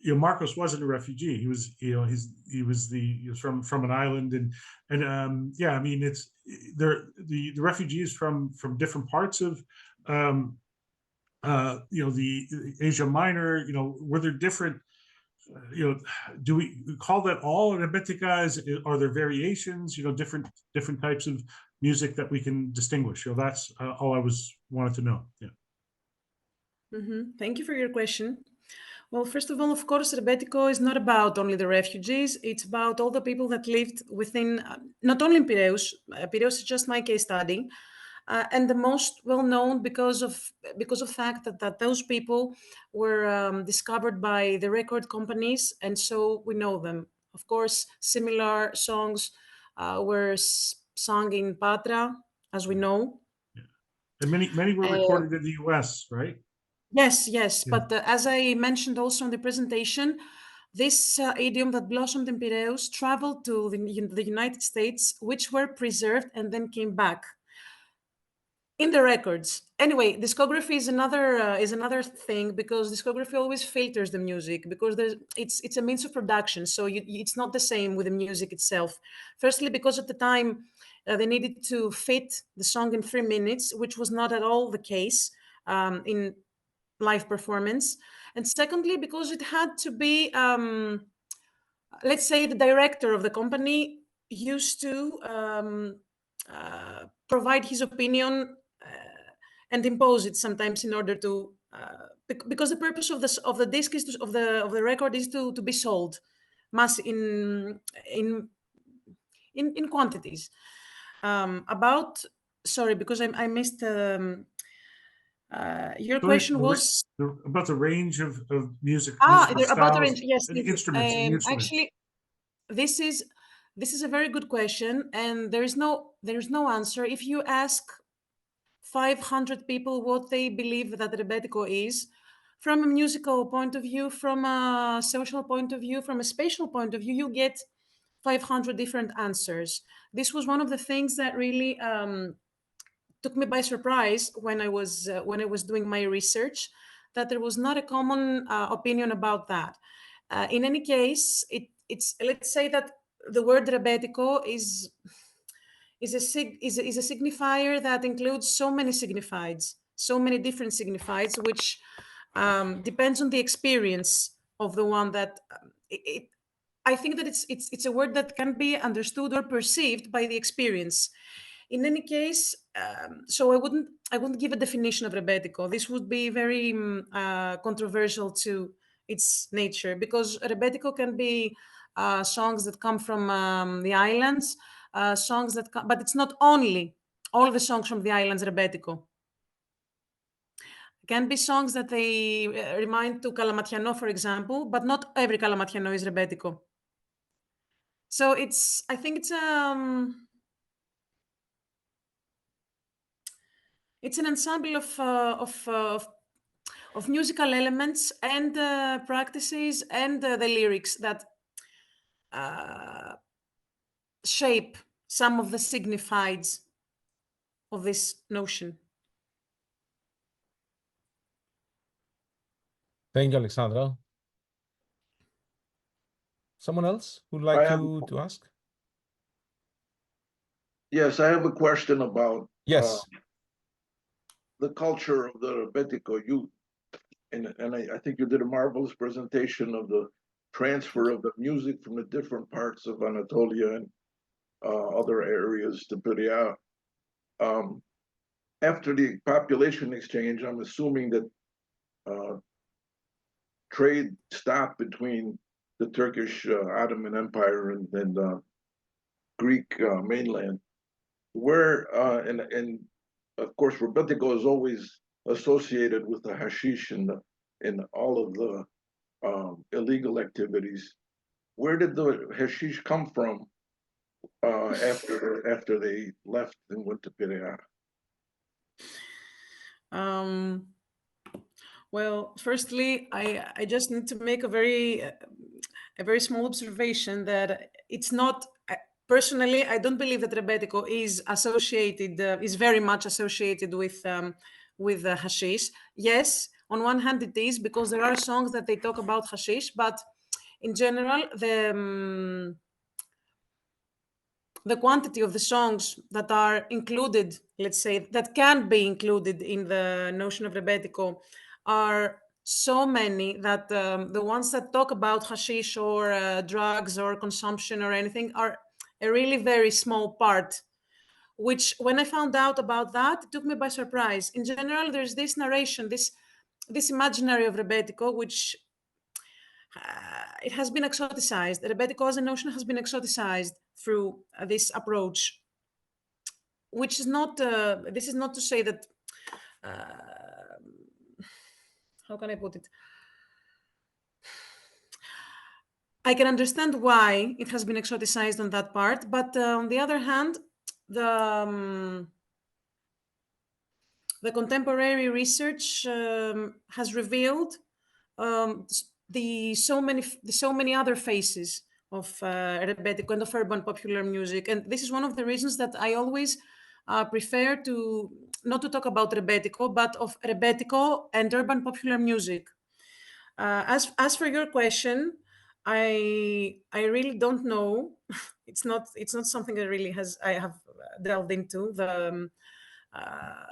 you know, Marcos wasn't a refugee. He was, you know, he was from an island, and yeah, I mean, it's the refugees from different parts of you know, the Asia Minor, you know, were there different, you know, do we call that all Rebetiko? Are there variations, you know, different types of music that we can distinguish? You know, that's all I wanted to know. Yeah. Thank you for your question. Well, first of all, of course, Rebetiko is not about only the refugees. It's about all the people that lived within, not only in Piraeus. Piraeus is just my case study. And the most well known because of the fact that those people were discovered by the record companies, and so we know them. Of course, similar songs were sung in Patra, as we know. Yeah. And many were recorded in the U.S., right? Yes, Yeah. but as I mentioned also in the presentation, this idiom that blossomed in Piraeus traveled to the United States, which were preserved and then came back in the records. Anyway, discography is another thing, because discography always filters the music, because it's a means of production. So it's not the same with the music itself. Firstly, because at the time they needed to fit the song in 3 minutes, which was not at all the case in live performance. And secondly, because it had to be, let's say, the director of the company used to provide his opinion and impose it sometimes in order to, because the purpose of the disc is of the record is to be sold mass in quantities. Sorry, because I missed. Your question was about the range of music. About the range. Yes, and instruments. Actually, this is a very good question, and there is no answer. If you ask 500 people what they believe that Rebetiko is, from a musical point of view, from a social point of view, from a spatial point of view, you get 500 different answers. This was one of the things that really took me by surprise when I was doing my research, that there was not a common opinion about that. In any case, it's let's say that the word Rebetiko is a signifier that includes so many signifieds, so many different signifieds, which depends on the experience of the one that I think that it's a word that can be understood or perceived by the experience. In any case, so I wouldn't give a definition of Rebetiko. This would be very controversial to its nature, because Rebetiko can be songs that come from the islands, songs that but it's not only all the songs from the islands Rebetiko. Can be songs that they remind to Kalamatiano, for example, but not every Kalamatiano is Rebetiko. So I think it's It's an ensemble of musical elements and practices and the lyrics that shape some of the signifieds of this notion. Thank you, Alexandra. Someone else who'd like to ask? Yes, I have a question about Yes. the culture of the Rebetiko. I think you did a marvelous presentation of the transfer of the music from the different parts of Anatolia and other areas to Piraeus. After the population exchange, I'm assuming that trade stopped between the Turkish Ottoman Empire and Greek mainland, where and of course Rebetiko is always associated with the hashish and all of the illegal activities. Where did the hashish come from after they left and went to Piraeus? Well, firstly, I just need to make a very small observation that it's not, personally, I don't believe that Rebetiko is associated, is very much associated with hashish. Yes, on one hand it is, because there are songs that they talk about hashish, but in general, the quantity of the songs that are included, let's say, that can be included in the notion of Rebetiko are so many that the ones that talk about hashish or drugs or consumption or anything are a really very small part, which when I found out about that, it took me by surprise. In general, there's this narration, this imaginary of Rebetiko, which it has been exoticized. Rebetiko as a notion has been exoticized through this approach, which is not, this is not to say that, how can I put it? I can understand why it has been exoticized on that part, but on the other hand, the contemporary research has revealed the so many other faces of Rebetiko and of urban popular music, and this is one of the reasons that I always prefer to not to talk about Rebetiko, but of Rebetiko and urban popular music. As for your question, I really don't know. It's not something that really I have delved into the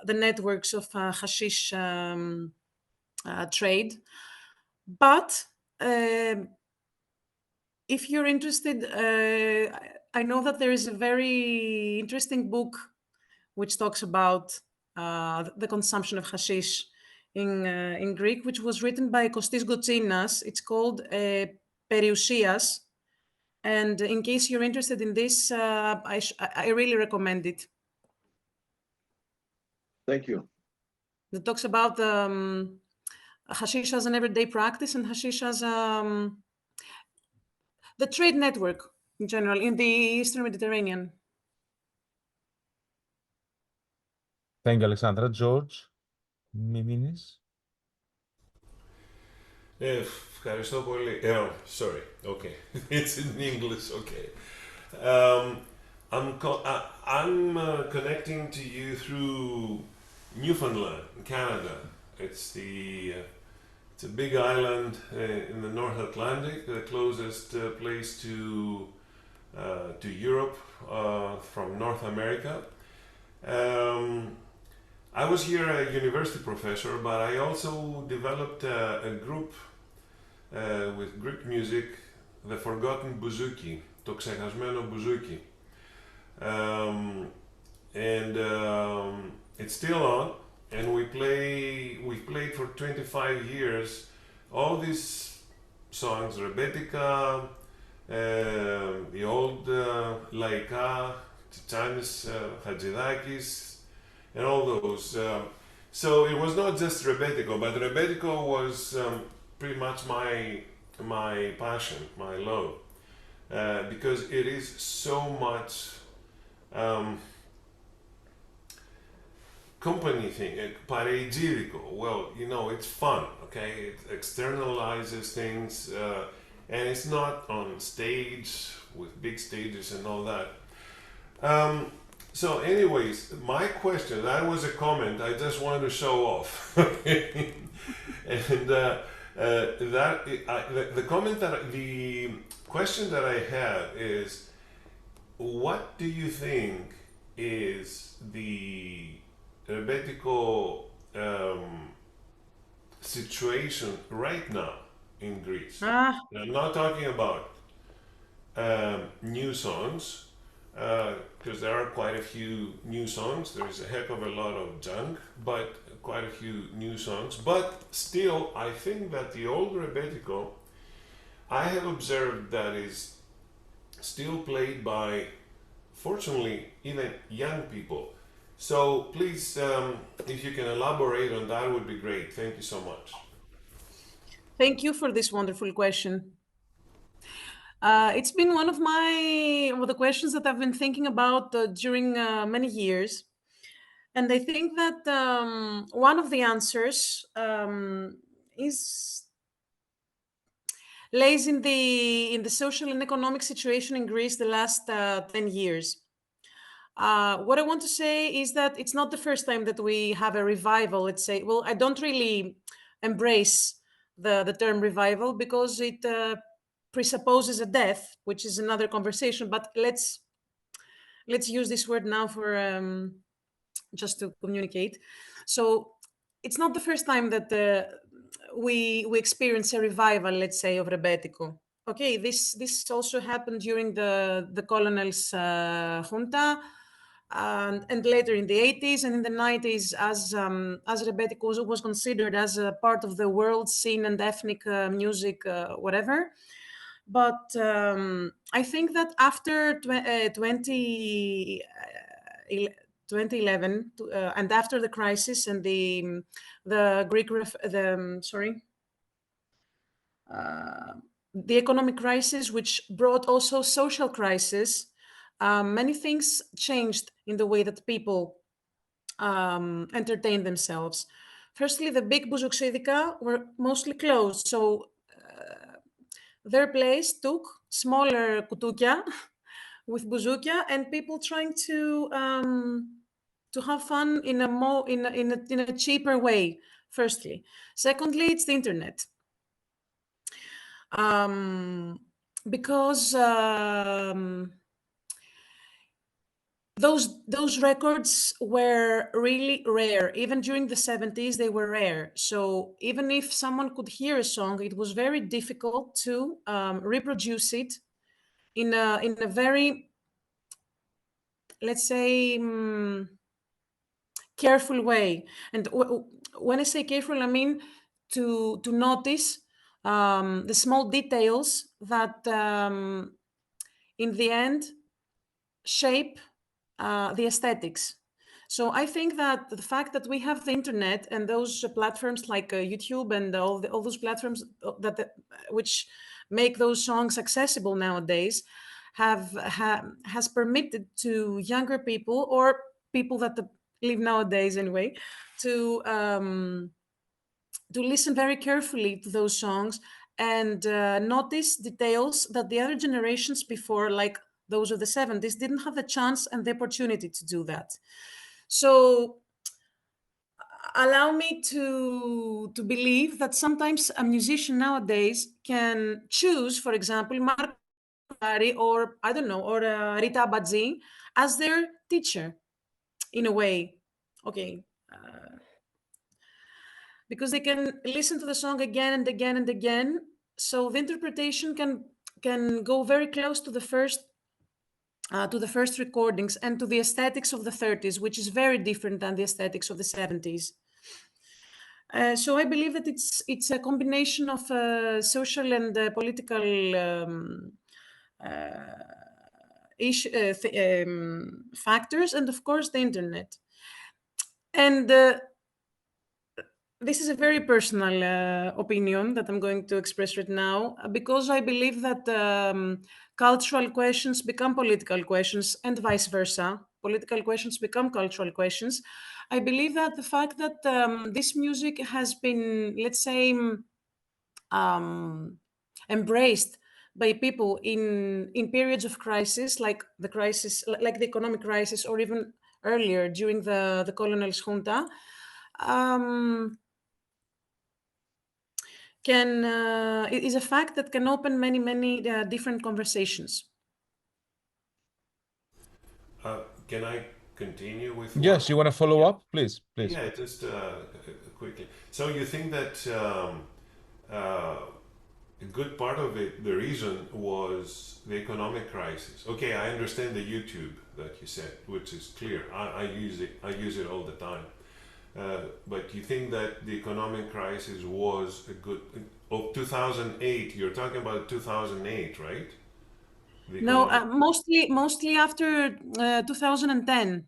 networks of hashish trade. But if you're interested, I know that there is a very interesting book which talks about the consumption of hashish in Greek, which was written by Kostis Goutsinas. It's called Piraeus. And in case you're interested in this, I really recommend it. Thank you. It talks about hashish as an everyday practice and hashish as the trade network in general in the Eastern Mediterranean. Thank you, Alexandra. George Miminis. Ευχαριστώ πολύ. Sorry. Okay. It's in English. Okay. I'm connecting to you through Newfoundland, Canada. It's a big island in the North Atlantic, the closest place to Europe from North America. I was here a university professor, but I also developed a group with Greek music, the Forgotten Bouzouki, το ξεχασμένο μπουζούκι. And it's still on, and we've played for 25 years all these songs, Rebetika, the old Laika, Titanis Hadjidakis, and all those. So it was not just Rebetiko, but Rebetiko was pretty much my passion, my love, because it is so much company thing, Piraeus. Well, you know, it's fun, okay? It externalizes things, and it's not on stage with big stages and all that. So, anyways, my question, that was a comment. I just wanted to show off. And the question that I have is, what do you think is the Rebetiko situation right now in Greece? I'm not talking about new songs, because there are quite a few new songs. There's a heck of a lot of junk, but quite a few new songs. But still, I think that the old Rebetiko, I have observed that is still played by, fortunately, even young people. So please, if you can elaborate on that, would be great. Thank you so much. Thank you for this wonderful question. It's been one of the questions that I've been thinking about during many years. And I think that one of the answers lays in the social and economic situation in Greece the last 10 years. What I want to say is that it's not the first time that we have a revival, let's say. Well, I don't really embrace the term revival because it presupposes a death, which is another conversation. But let's use this word now for just to communicate. So it's not the first time that we experience a revival, let's say, of Rebetiko. Okay, this also happened during the colonel's junta, and later in the 80s and in the 90s, as Rebetiko was considered as a part of the world scene and ethnic music, whatever. But I think that after 2011 and after the crisis and the economic crisis, which brought also social crisis, many things changed in the way that people entertain themselves. Firstly, the big bouzouksydika were mostly closed, so their place took smaller kutukia with bouzoukia and people trying to have fun in a cheaper way. Firstly, secondly, it's the internet. Because those records were really rare. Even during the 70s, they were rare. So even if someone could hear a song, it was very difficult to reproduce it in a very, let's say, careful way. And when I say careful, I mean to notice the small details that in the end shape the aesthetics. So I think that the fact that we have the internet and those platforms like YouTube and all those platforms which make those songs accessible nowadays has permitted to younger people or people that live nowadays anyway to listen very carefully to those songs and notice details that the other generations before, like those of the 70s, didn't have the chance and the opportunity to do that. So allow me to believe that sometimes a musician nowadays can choose, for example, Mark or I don't know, or Rita Abadzi as their teacher in a way. Okay. Because they can listen to the song again and again and again. So the interpretation can go very close to the first recordings and to the aesthetics of the 30s, which is very different than the aesthetics of the 70s. So I believe that it's a combination of social and political factors, and of course the internet. And this is a very personal opinion that I'm going to express right now, because I believe that cultural questions become political questions and vice versa. political questions become cultural questions. I believe that the fact that this music has been, let's say, embraced by people in periods of crisis, like the economic crisis, or even earlier during the colonial junta, it is a fact that can open many different conversations. Can I continue with? Yes, you want to follow up, please? Yeah, just quickly. So you think that a good part of it, the reason was the economic crisis. Okay, I understand the YouTube that you said, which is clear. I use it. I use it all the time. But you think that the economic crisis was a good of 2008? You're talking about 2008, right? No, mostly after 2010.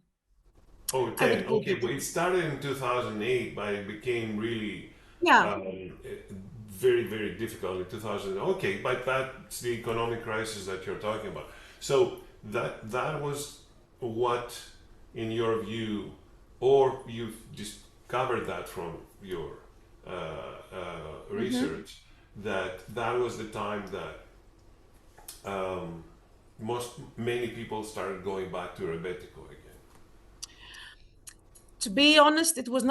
Oh, 10. Okay, but it started in 2008, but it became really very, very difficult in 2000. Okay, but that's the economic crisis that you're talking about. So that was what, in your view, or you've discovered that from your research, that was the time that many people started going back to Rebetiko again. To be honest, it was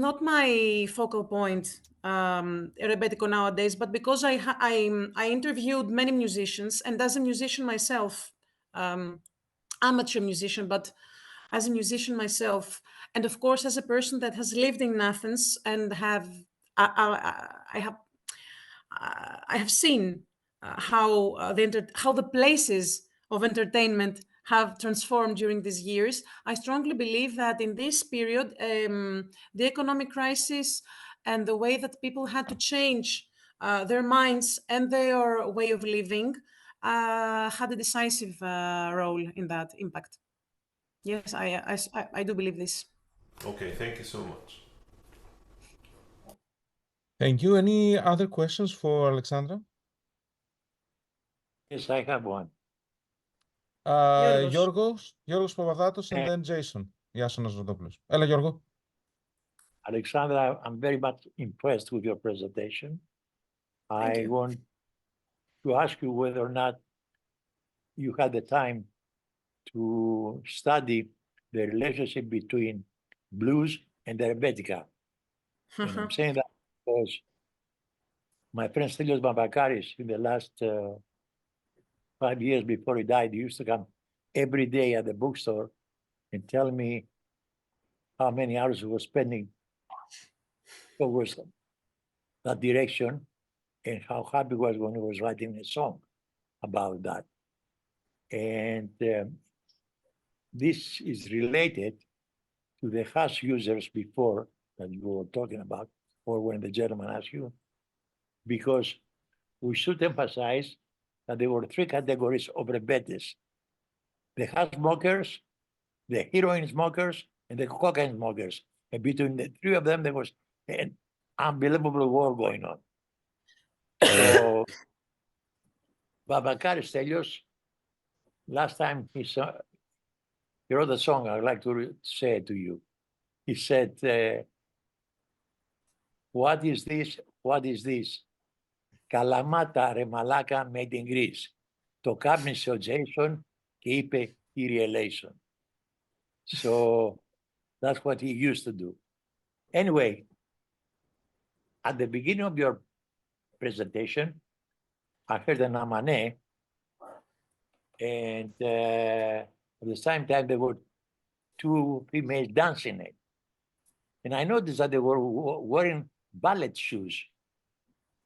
not my focal point, Rebetiko nowadays, but because I interviewed many musicians, and as a musician myself, amateur musician, but as a musician myself, and of course as a person that has lived in Athens and I have seen how the places of entertainment have transformed during these years. I strongly believe that in this period, the economic crisis and the way that people had to change their minds and their way of living had a decisive role in that impact. Yes, I do believe this. Okay, thank you so much. Thank you. Any other questions for Alexandra? Yes, I have one. Γιώργος Παπαδάτος, and then Jason. Ιάσονας Ροδόπουλος. Έλα, Γιώργο. Alexandra, I'm very much impressed with your presentation. I want to ask you whether or not you had the time to study the relationship between blues and the Rebetika. And I'm saying that because my friend Stelios Bambakaris, in the last 5 years before he died, he used to come every day at the bookstore and tell me how many hours he was spending towards that direction and how happy he was when he was writing a song about that. And this is related to the hash users before that you were talking about, or when the gentleman asked you, because we should emphasize that there were 3 categories of rebetes: the hash smokers, the heroin smokers, and the cocaine smokers. And between the 3 of them, there was an unbelievable war going on. So, Babakaris Stelios, last time he wrote a song, I'd like to say it to you. He said, what is this? What is this? Kalamata ρε μαλάκα made in Greece. Το κάπνισε ο Jason και είπε Kyrie eleison. So that's what he used to do. Anyway, at the beginning of your presentation, I heard an amane, and at the same time there were 2 females dancing it. And I noticed that they were wearing ballet shoes.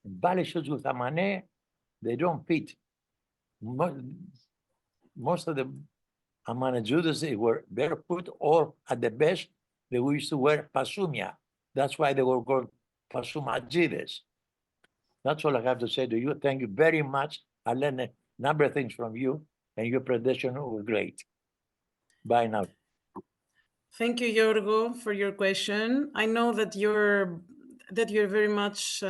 And ballet shoes with amane, they don't fit. Most of the amane Judas, they were barefoot, or at the best, they used to wear pasumia. That's why they were called pasumajides. That's all I have to say to you. Thank you very much. I learned a number of things from you, and your presentation was great. Bye now. Thank you, Yorgo, for your question. I know that you're very much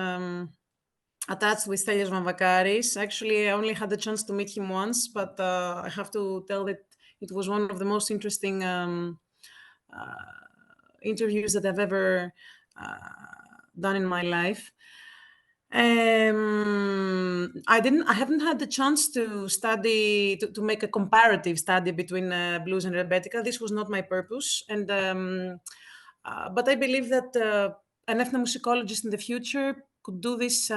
attached with Stelios Mavakaris. Actually, I only had the chance to meet him once, but I have to tell that It was one of the most interesting interviews that I've ever done in my life. I haven't had the chance to study, to make a comparative study between blues and Rebetika. This was not my purpose. And but I believe that an ethnomusicologist in the future could do this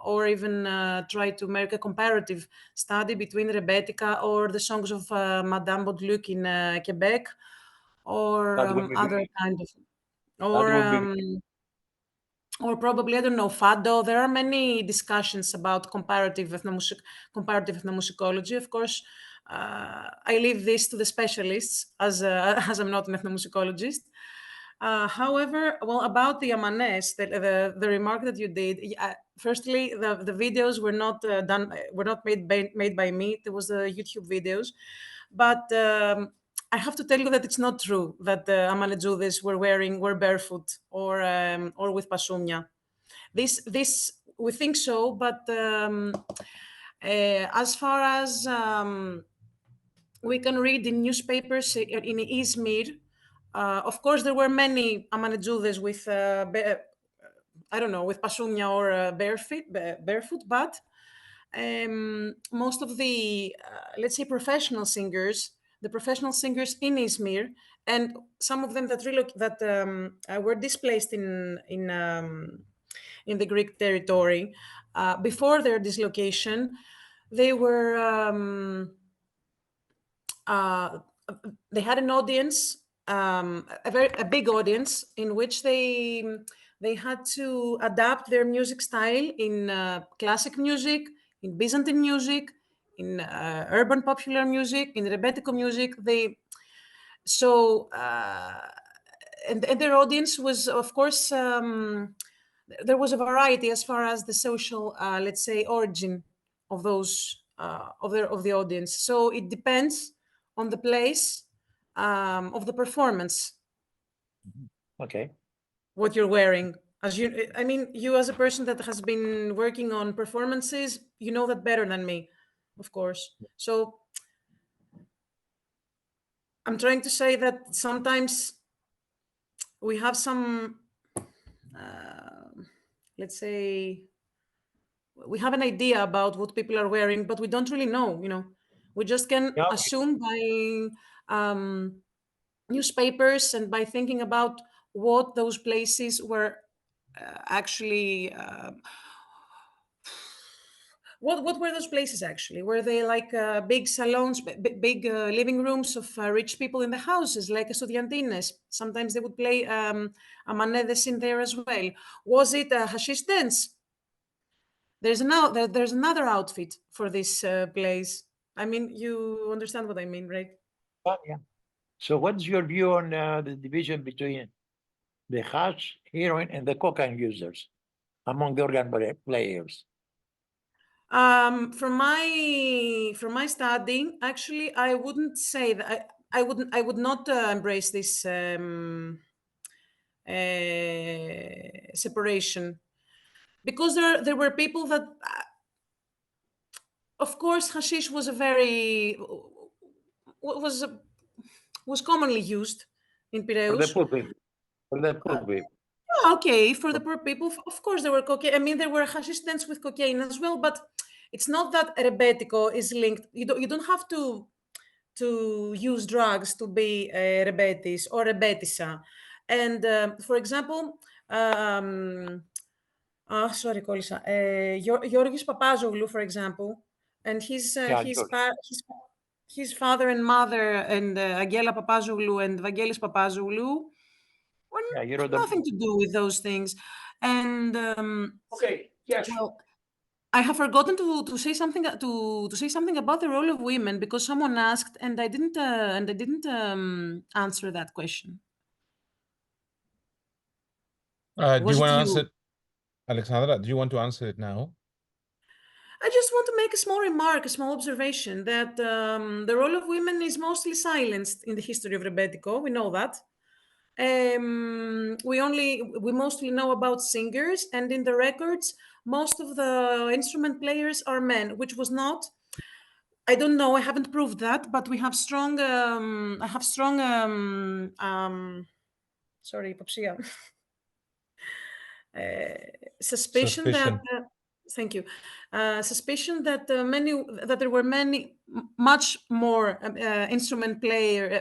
or even try to make a comparative study between Rebetika or the songs of Madame Baudeluc in Quebec, or other kind of, or probably, I don't know, Fado. There are many discussions about comparative ethnomusicology. Of course, I leave this to the specialists, as as I'm not an ethnomusicologist. However, well, about the Amanes, the remark that you did, firstly, the videos were not made by me. There was the YouTube videos, but I have to tell you that it's not true that the Amanejoudes were barefoot or with pasumia. This we think so, but as far as we can read in newspapers in Izmir, of course there were many Amanejoudes with I don't know, with pasumia or barefoot, but most of the let's say professional singers, the professional singers in Izmir, and some of them that were displaced in the Greek territory before their dislocation, they were they had an audience, a big audience, in which they had to adapt their music style in classic music, in Byzantine music, in urban popular music, in Rebetiko music. And their audience was, of course, there was a variety as far as the social, let's say, origin of those of the audience. So it depends on the place of the performance. Okay. What you're wearing. I mean, you as a person that has been working on performances, you know that better than me, of course. So I'm trying to say that sometimes we have some, let's say, we have an idea about what people are wearing, but we don't really know, We just can assume by newspapers and by thinking about what those places were actually what were those places actually? Were they like big salons, big living rooms of rich people in the houses, like estudiantines? Sometimes they would play amanedes in there as well. Was it a hashish dance? There's another outfit for this place. I mean, you understand what I mean, right? Yeah. So what's your view on the division between the hash, heroin, and the cocaine users among the organ players? From my study, actually, I wouldn't say that I would not embrace this separation, because there were people that, of course, hashish was was commonly used in Piraeus. For the poor people. For the poor people. Okay, for the poor people, of course, there were cocaine. I mean, there were hashish dents with cocaine as well, but it's not that Rebetiko is linked. You don't have to use drugs to be a Rebetis or Rebetisa. And for example, sorry, Kolisa, Georgis Papazoglou, for example, and his father and mother, and Agela Papazoglou and Vangelis Papazoglou, nothing to do with those things. And okay, yes. Well, I have forgotten to say something about the role of women, because someone asked and I didn't answer that question. Do you want to answer it, Alexandra? Do you want to answer it now? I just want to make a small remark, a small observation, that the role of women is mostly silenced in the history of Rebetiko. We know that. We mostly know about singers, and in the records, most of the instrument players are men, which was not. I don't know. I haven't proved that, but we have strong. I have strong. Sorry, υποψία. Suspicion that. Thank you. Suspicion that there were much more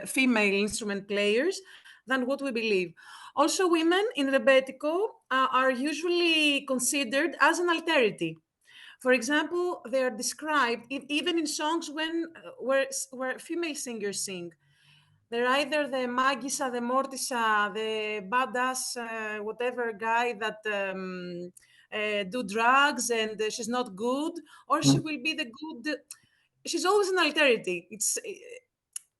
female instrument players than what we believe. Also, women in Rebetiko are usually considered as an alterity. For example, they are described even in songs where female singers sing. They're either the Magisa, the Mortisa, the badass, whatever guy that do drugs and she's not good, or she will be the good. She's always an alterity. It's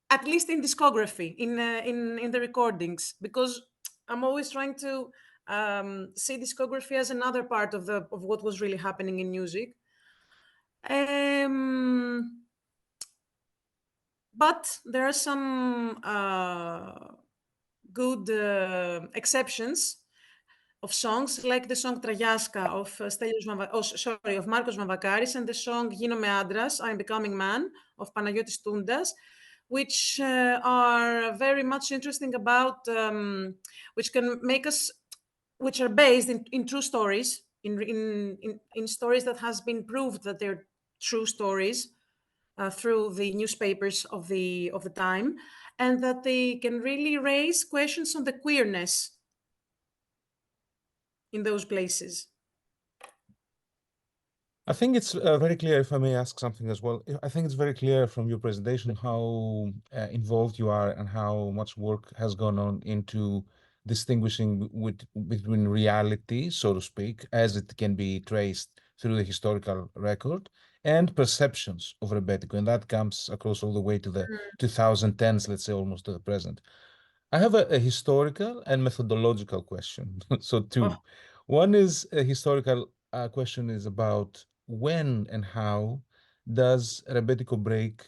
at least in discography, in the recordings, because I'm always trying to see discography as another part of what was really happening in music. But there are some good exceptions of songs, like the song Tragiasca of of Marcos Vamvakaris, and the song Γίνομαι άντρας, I'm Becoming Man, of Panagiotis Toundas, which are very much interesting about, which are based in true stories, in stories that has been proved that they're true stories through the newspapers of the time, and that they can really raise questions on the queerness in those places. I think it's very clear, if I may ask something as well. I think it's very clear from your presentation how involved you are and how much work has gone on into distinguishing between reality, so to speak, as it can be traced through the historical record, and perceptions of Rebetiko. And that comes across all the way to the 2010s, let's say, almost to the present. I have a historical and methodological question. So two. Oh. One is a historical question is about when and how does Rebetiko break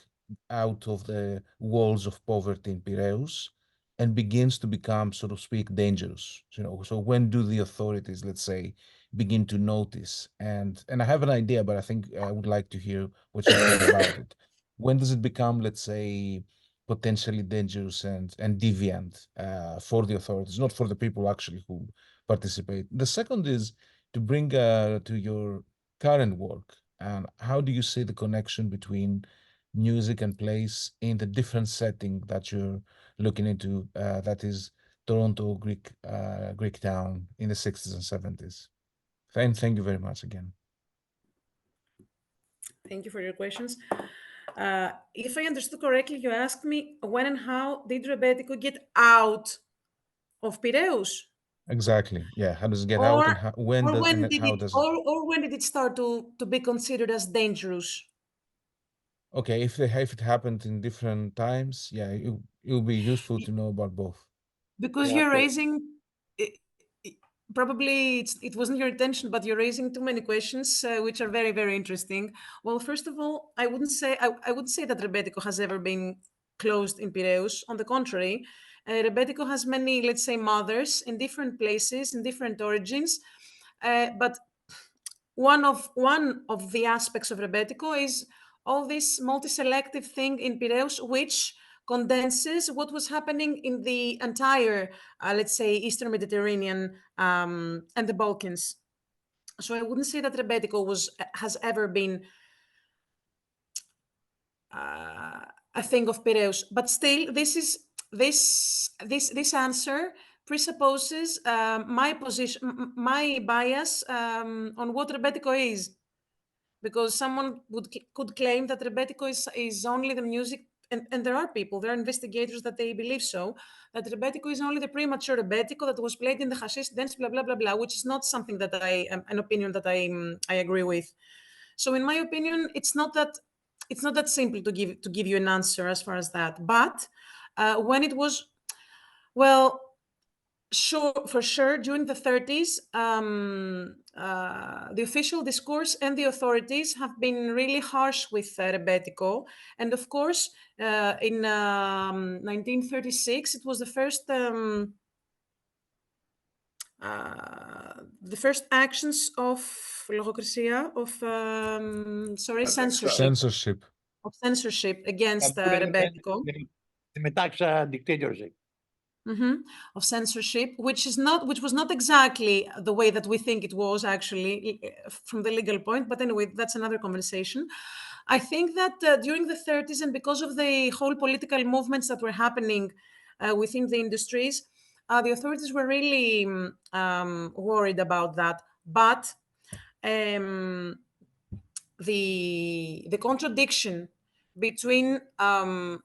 out of the walls of poverty in Piraeus and begins to become, so to speak, dangerous? So when do the authorities, let's say, begin to notice? And I have an idea, but I think I would like to hear what you think about it. When does it become, let's say, potentially dangerous and deviant for the authorities, not for the people actually who participate? The second is to bring to your current work. How do you see the connection between music and place in the different setting that you're looking into, that is Toronto, Greek town in the 60s and 70s? Thank you very much again. Thank you for your questions. If I understood correctly, you asked me when and how did Rebetiko get out of Piraeus? Exactly. Yeah. How does it get out, and when did it start to be considered as dangerous? Okay, if it happened in different times, yeah, it will be useful to know about both. Because you're raising, probably it wasn't your intention, but you're raising too many questions, which are very, very interesting. Well, first of all, I wouldn't say that Rebetiko has ever been closed in Piraeus. On the contrary, Rebetiko has many, let's say, mothers in different places, in different origins. But one of the aspects of Rebetiko is all this multi-selective thing in Piraeus, which condenses what was happening in the entire, let's say, Eastern Mediterranean and the Balkans. So I wouldn't say that Rebetiko has ever been a thing of Piraeus, but still, this answer presupposes my position, my bias on what Rebetiko is, because someone could claim that Rebetiko is only the music, and there are investigators that they believe so, that Rebetiko is only the premature Rebetiko that was played in the hashish dance, blah blah blah blah, which is not something that an opinion that I agree with. So in my opinion, it's not that simple to give you an answer as far as that. But when it was, well, for sure, during the 30s, the official discourse and the authorities have been really harsh with Rebetiko. And of course, in 1936, it was the first actions of logocracia, of censorship. censorship against Rebetiko. The Metaxa dictatorship. Of censorship, which was not exactly the way that we think it was actually from the legal point. But anyway, that's another conversation. I think that during the 30s, and because of the whole political movements that were happening within the industries, the authorities were really worried about that. But the contradiction between I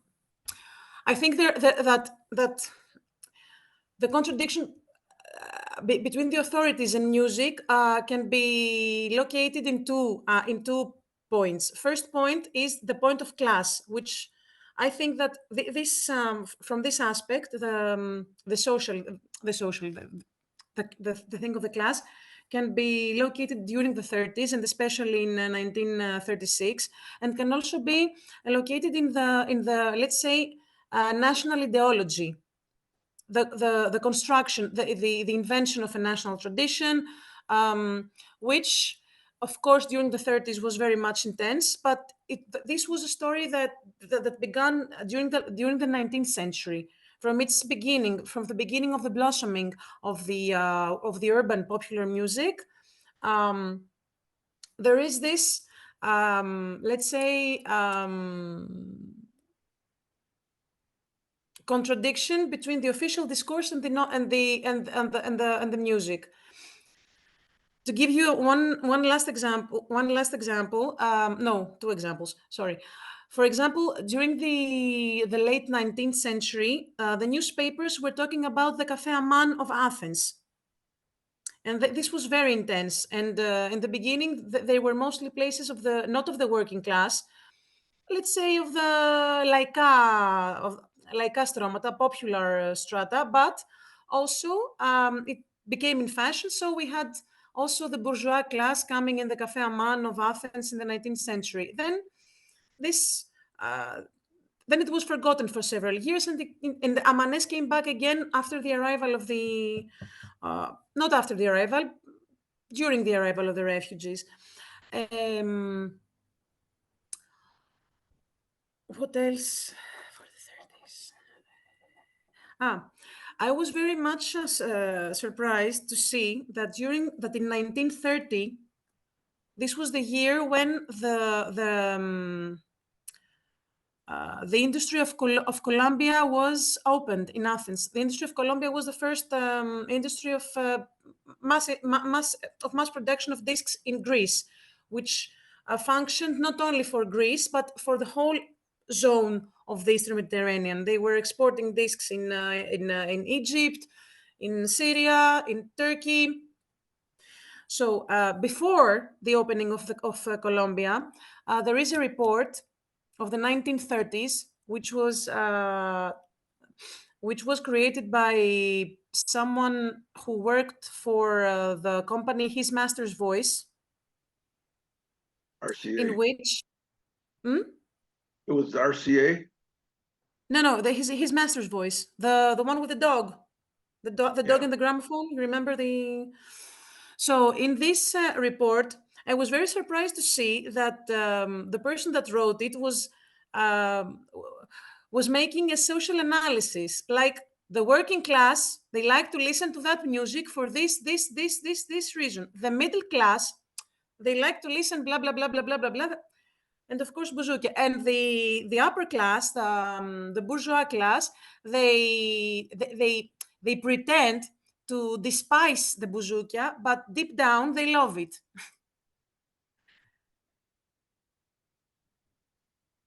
think that the contradiction between the authorities and music can be located in two points. First point is the point of class, which I think that from this aspect, the thing of the class can be located during the 30s and especially in 1936, and can also be located in the let's say national ideology. The construction, the invention of a national tradition, which, of course, during the 30s was very much intense. But this was a story that began during the 19th century, from its beginning, from the beginning of the blossoming of the urban popular music. There is this, let's say, contradiction between the official discourse and the music. To give you one last example, no, two examples. Sorry. For example, during the late 19th century, the newspapers were talking about the Café Aman of Athens. And this was very intense. And in the beginning, they were mostly places of not of the working class, let's say of the Laika strata, popular strata, but also it became in fashion. So we had also the bourgeois class coming in the Café Aman of Athens in the 19th century. Then then it was forgotten for several years, and the Amanes came back again after the arrival of the, not after the arrival, during the arrival of the refugees. What else for the 30s? I was very much surprised to see that in 1930, this was the year when the industry of Columbia was opened in Athens. The industry of Columbia was the first industry of mass production of discs in Greece, which functioned not only for Greece but for the whole zone of the Eastern Mediterranean. They were exporting discs in Egypt, in Syria, in Turkey. So before the opening of Columbia, there is a report of the 1930s, which was created by someone who worked for the company His Master's Voice, RCA. in which It was RCA. No, his Master's Voice, the one with the dog, the dog in the gramophone. You remember the? So in this report, I was very surprised to see that the person that wrote it was making a social analysis, like the working class, they like to listen to that music for this reason. The middle class, they like to listen blah blah blah blah blah blah blah, and of course bouzouki. And the upper class, the bourgeois class, they pretend to despise the bouzoukia, but deep down they love it.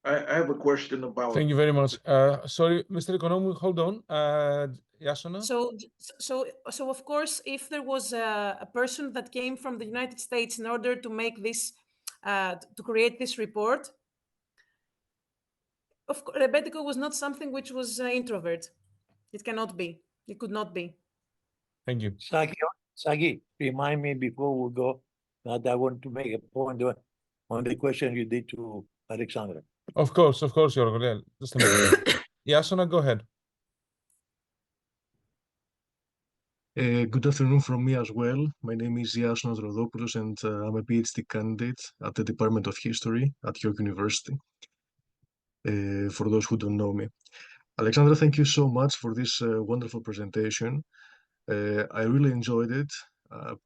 I have a question about. Thank you very much. Sorry, Mr. Economou, hold on. Yasona? So of course, if there was a person that came from the United States in order to make this, to create this report, of course, Rebetiko was not something which was introvert. It cannot be. It could not be. Thank you. Sagi, remind me before we go that I want to make a point on the question you did to Alexandra. Of course, Yorgos. Just a minute. Yasona, go ahead. Good afternoon from me as well. My name is Iasonas Rodopoulos and I'm a PhD candidate at the Department of History at York University. for those who don't know me. Alexandra, thank you so much for this wonderful presentation. I really enjoyed it,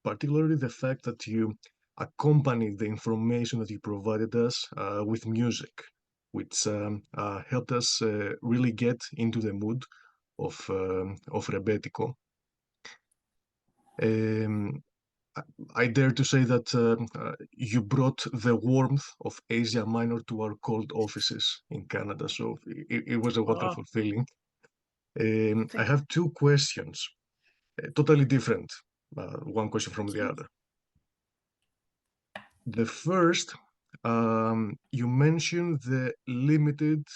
particularly the fact that you accompanied the information that you provided us with music, which helped us really get into the mood of Rebetiko. I dare to say that you brought the warmth of Asia Minor to our cold offices in Canada, so it was a wonderful feeling. I have two questions, totally different, one question from the other. The first, you mentioned the limited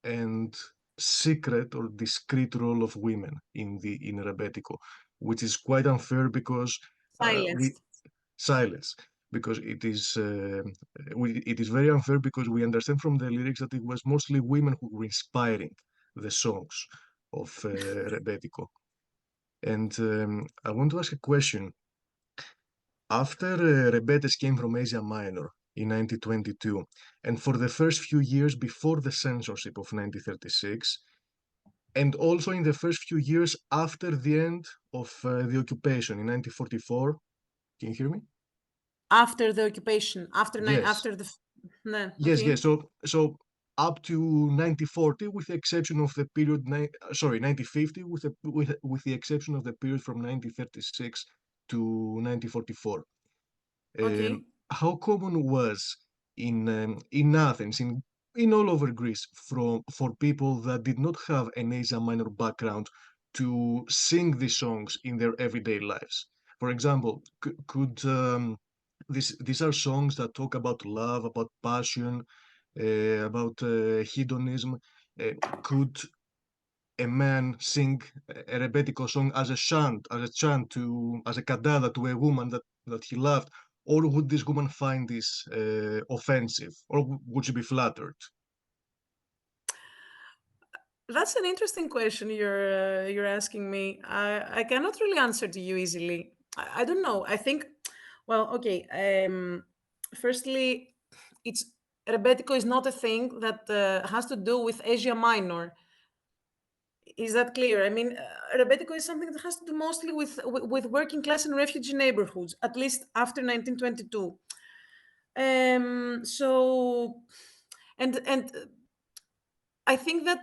and secret or discreet role of women in Rebetiko, which is quite unfair because silence, because it is very unfair because we understand from the lyrics that it was mostly women who were inspiring the songs of Rebetiko. And I want to ask a question. After Rebetes came from Asia Minor in 1922, and for the first few years before the censorship of 1936, and also in the first few years after the end of the occupation in 1944, can you hear me? After the occupation, after Yes. the no, Yes, okay. yes. So up to 1940, with the exception of the period, 1950, with the exception of the period from 1936 to 1944. Okay. How common was in Athens, in all over Greece, for people that did not have an Asia Minor background to sing these songs in their everyday lives? For example, could these are songs that talk about love, about passion, about hedonism. Could a man sing a Rebetiko song as a chant, as a cantata to a woman that he loved, or would this woman find this offensive, or would she be flattered? That's an interesting question you're asking me. I cannot really answer to you easily. I don't know. I think, well, okay. Firstly, it's Rebetiko is not a thing that has to do with Asia Minor. Is that clear? I mean, Rebetiko is something that has to do mostly with working class and refugee neighborhoods, at least after 1922. So, and I think that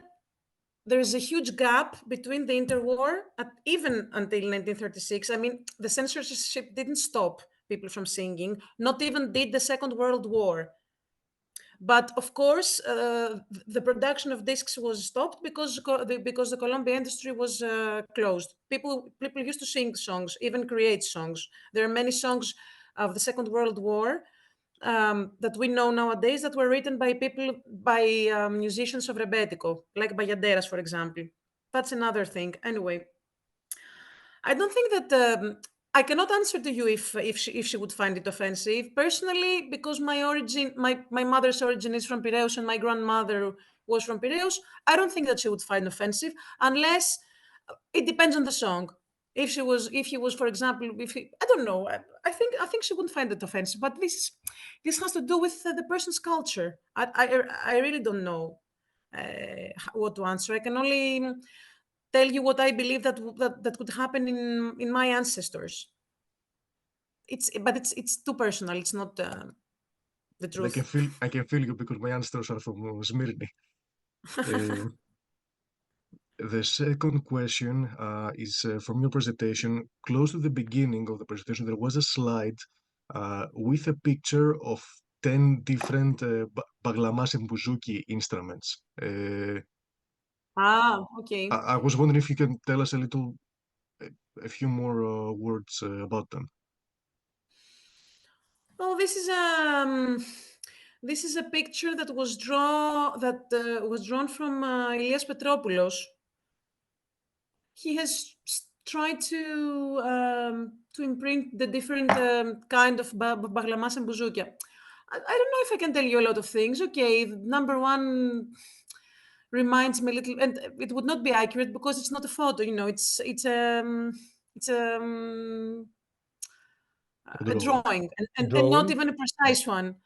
there is a huge gap between the interwar, even until 1936. I mean, the censorship didn't stop people from singing, not even did the Second World War. But of course, the production of discs was stopped because the Columbia industry was closed. People used to sing songs, even create songs. There are many songs of the Second World War that we know nowadays that were written by musicians of Rebetiko, like Bayaderas, for example. That's another thing. Anyway, I don't think that I cannot answer to you if she would find it offensive. Personally, because my mother's origin is from Piraeus and my grandmother was from Piraeus, I don't think that she would find offensive unless it depends on the song. If he was, for example, I don't know. I think she wouldn't find it offensive. But this has to do with the person's culture. I really don't know what to answer. I can only tell you what I believe that could happen in my ancestors. It's too personal. It's not the truth. I can feel you because my ancestors are from Smyrni. The second question is from your presentation. Close to the beginning of the presentation, there was a slide with a picture of 10 different baglamas and bouzouki instruments. Okay. I was wondering if you can tell us a few more words about them. Well, this is a picture that was drawn from Ilias Petropoulos. He has tried to imprint the different kind of baglamas and bouzoukia. I don't know if I can tell you a lot of things. Okay, number one reminds me a little, and it would not be accurate because it's not a photo. You know, it's a drawing, and not even a precise one.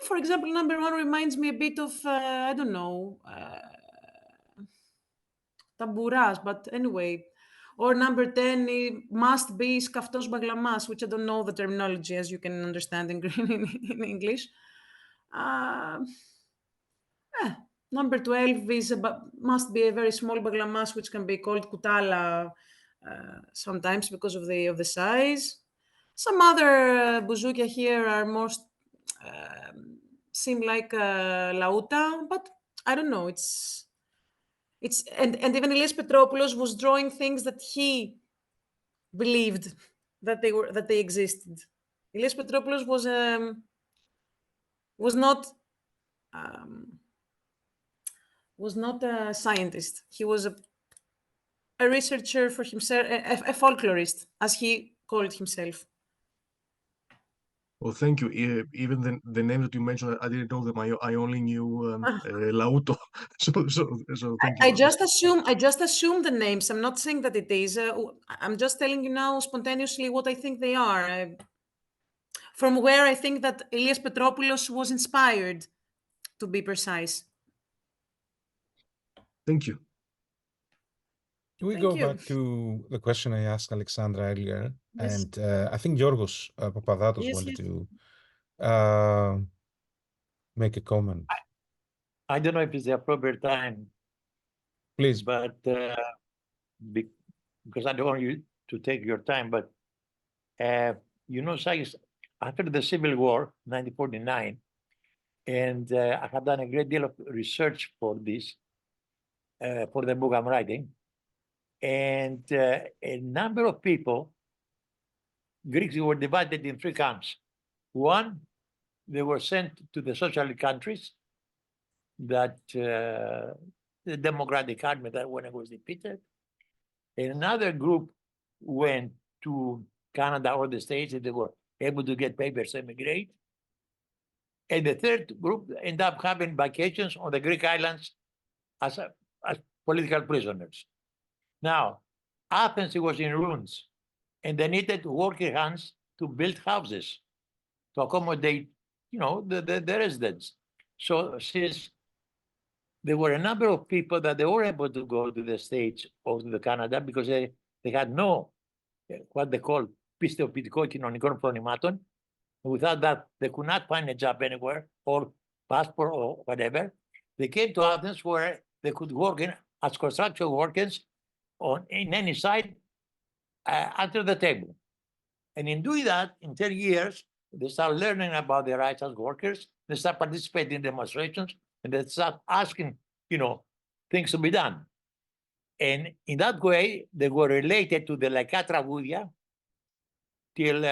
For example, number 1 reminds me a bit of, I don't know, tambouras, but anyway. Or number 10, it must be skaftos baglamas, which I don't know the terminology, as you can understand in English. Number 12 is must be a very small baglamas, which can be called kutala sometimes because of the size. Some other bouzoukia here are most seem like lauta, but I don't know. It's and even Elias Petropoulos was drawing things that he believed that they existed. Elias Petropoulos was not a scientist. He was a researcher for himself, a folklorist, as he called himself. Well, thank you. Even the name that you mentioned, I didn't know them. I only knew Lauto. So thank you. I just assume the names. I'm not saying that it is. I'm just telling you now spontaneously what I think they are. From where I think that Elias Petropoulos was inspired, to be precise. Thank you. We Thank go you. back to the question I asked Alexandra earlier, Yes. and I think Yorgos Papadatos Yes, wanted yes. to make a comment. I don't know if it's the appropriate time, Please. but because I don't want you to take your time, but Sakis, after the Civil War, 1949, and I have done a great deal of research for this, for the book I'm writing, and a number of people, Greeks, were divided in 3 camps. One, they were sent to the socialist countries that the Democratic Army that when it was defeated. Another group went to Canada or the States and they were able to get papers to emigrate. And the third group ended up having vacations on the Greek islands as political prisoners. Now, Athens was in ruins, and they needed working hands to build houses to accommodate, the residents. So since there were a number of people that they were able to go to the States or to the Canada because they had no, what they call πιστοποιητικό κοινωνικών προνημάτων. Without that, they could not find a job anywhere or passport or whatever. They came to Athens where they could work as construction workers in any site under the table. And in doing that, in 10 years, they start learning about their rights as workers. They start participating in demonstrations, and they start asking, things to be done. And in that way, they were related to the Laika Τραγούδια till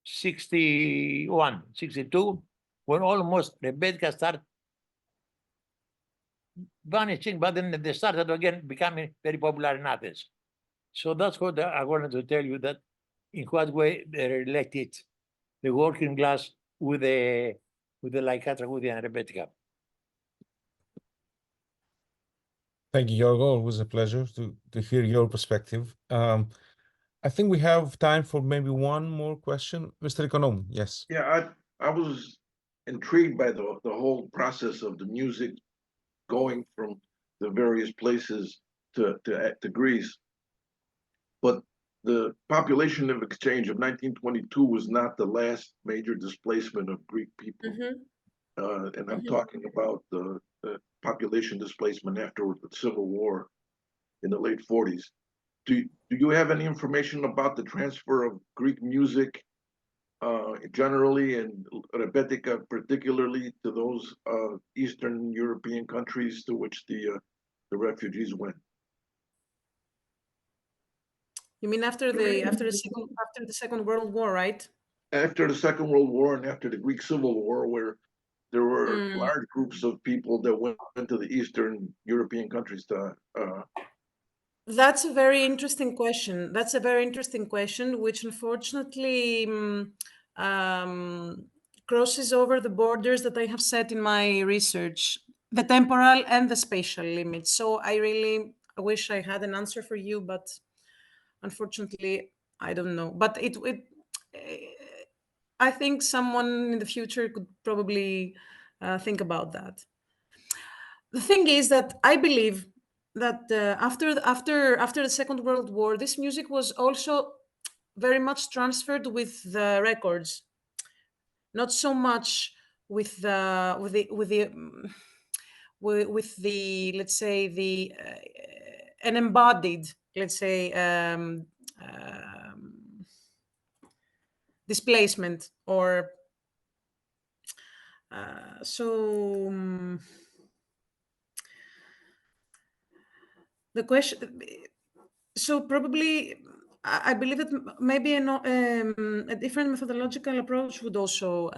61, 62, when almost Rebetiko started vanishing, but then they started again becoming very popular in Athens. So that's what I wanted to tell you, that in what way they related the working class with the Laika Τραγούδια and Rebetiko. Thank you, Yorgo. Always a pleasure to hear your perspective. I think we have time for maybe one more question. Mr. Econom, yes. Yeah, I was intrigued by the whole process of the music going from the various places to Greece. But the population of exchange of 1922 was not the last major displacement of Greek people. And I'm talking about the population displacement after the Civil War in the late 40s. Do you have any information about the transfer of Greek music generally and Rebetiko particularly to those Eastern European countries to which the refugees went? You mean after the Second World War, right? After the Second World War and after the Greek Civil War, where there were large groups of people that went to the Eastern European countries to. That's a very interesting question. Which unfortunately crosses over the borders that I have set in my research, the temporal and the spatial limits. So I really wish I had an answer for you, but unfortunately, I don't know. But I think someone in the future could probably think about that. The thing is that I believe that after the Second World War, this music was also very much transferred with the records, not so much with the let's say the an embodied, let's say, displacement or the question. So probably, I believe that maybe a different methodological approach would also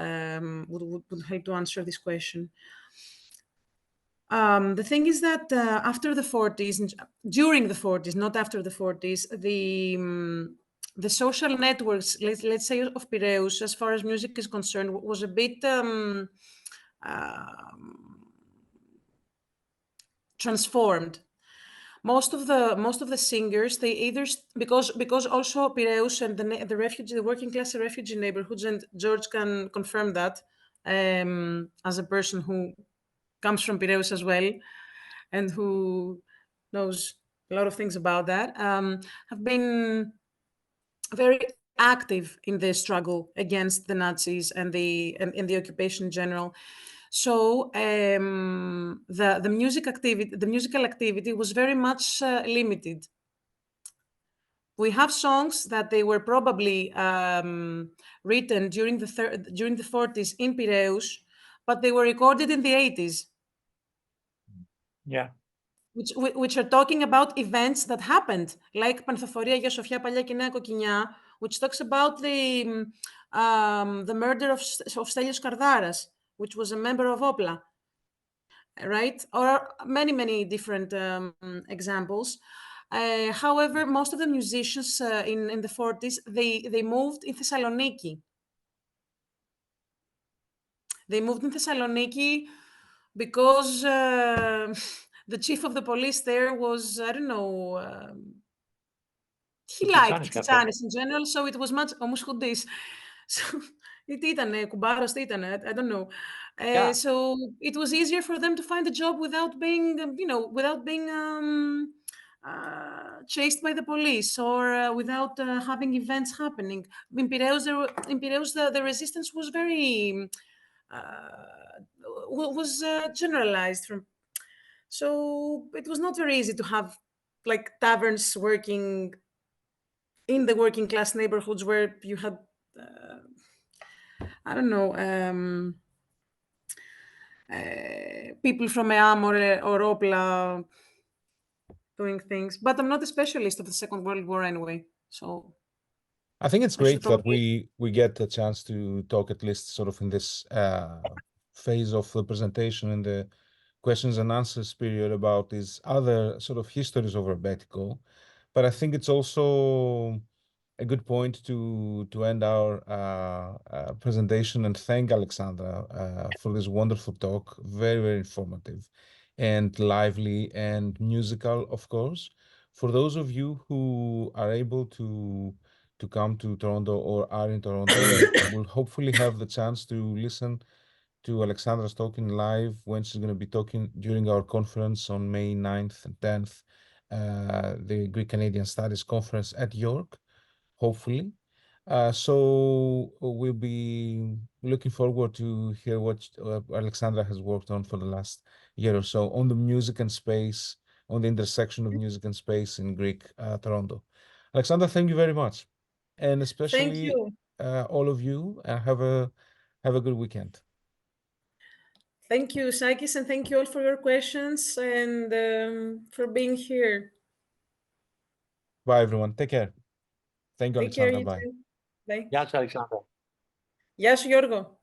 would help to answer this question. The thing is that after the 40s, and during the 40s, not after the 40s, the social networks, let's say, of Piraeus, as far as music is concerned, was a bit transformed. Most of the singers, they either because also Piraeus and the working class refugee neighborhoods, and George can confirm that as a person who comes from Piraeus as well, and who knows a lot of things about that, have been very active in the struggle against the Nazis and in the occupation in general. So the musical activity was very much limited. We have songs that they were probably written during the 40s in Piraeus, but they were recorded in the 80s. Yeah. Which are talking about events that happened, like Πανθοφορία για Σοφιά Παλιά και Νέα Κοκκινιά, which talks about the murder of Stelios Kardaras, which was a member of Opla, right? Or many different examples. However, most of the musicians in the 40s, they moved in Thessaloniki. They moved in Thessaloniki because the chief of the police there was, I don't know, he liked Titsanis in general, so it was much Omuschudis. So it ήτανε, κουμπάρος ήτανε, I don't know. Yeah. So it was easier for them to find a job without being, without being chased by the police or without having events happening. In Piraeus, the resistance was very generalized from. So it was not very easy to have like taverns working in the working class neighborhoods where you had, I don't know, people from EAM or Opla doing things. But I'm not a specialist of the Second World War anyway, so. I think it's great that we get the chance to talk, at least sort of in this phase of the presentation in the questions and answers period, about these other sort of histories of Rebetiko. But I think it's also a good point to end our presentation and thank Alexandra for this wonderful talk. Very informative and lively and musical, of course. For those of you who are able to come to Toronto or are in Toronto, will hopefully have the chance to listen to Alexandra's talking live when she's going to be talking during our conference on May 9th and 10th, the Greek Canadian Studies Conference at York, hopefully. So we'll be looking forward to hear what Alexandra has worked on for the last year or so on the music and space, on the intersection of music and space in Greek Toronto. Alexandra, thank you very much. And especially all of you, have a good weekend. Thank you, Sakis, and thank you all for your questions and for being here. Bye, everyone. Take care. Thank you, Take care, Alexandra. you Bye. too. Bye. Γεια σου, Αλεξάνδρα. Γεια σου, Γιώργο.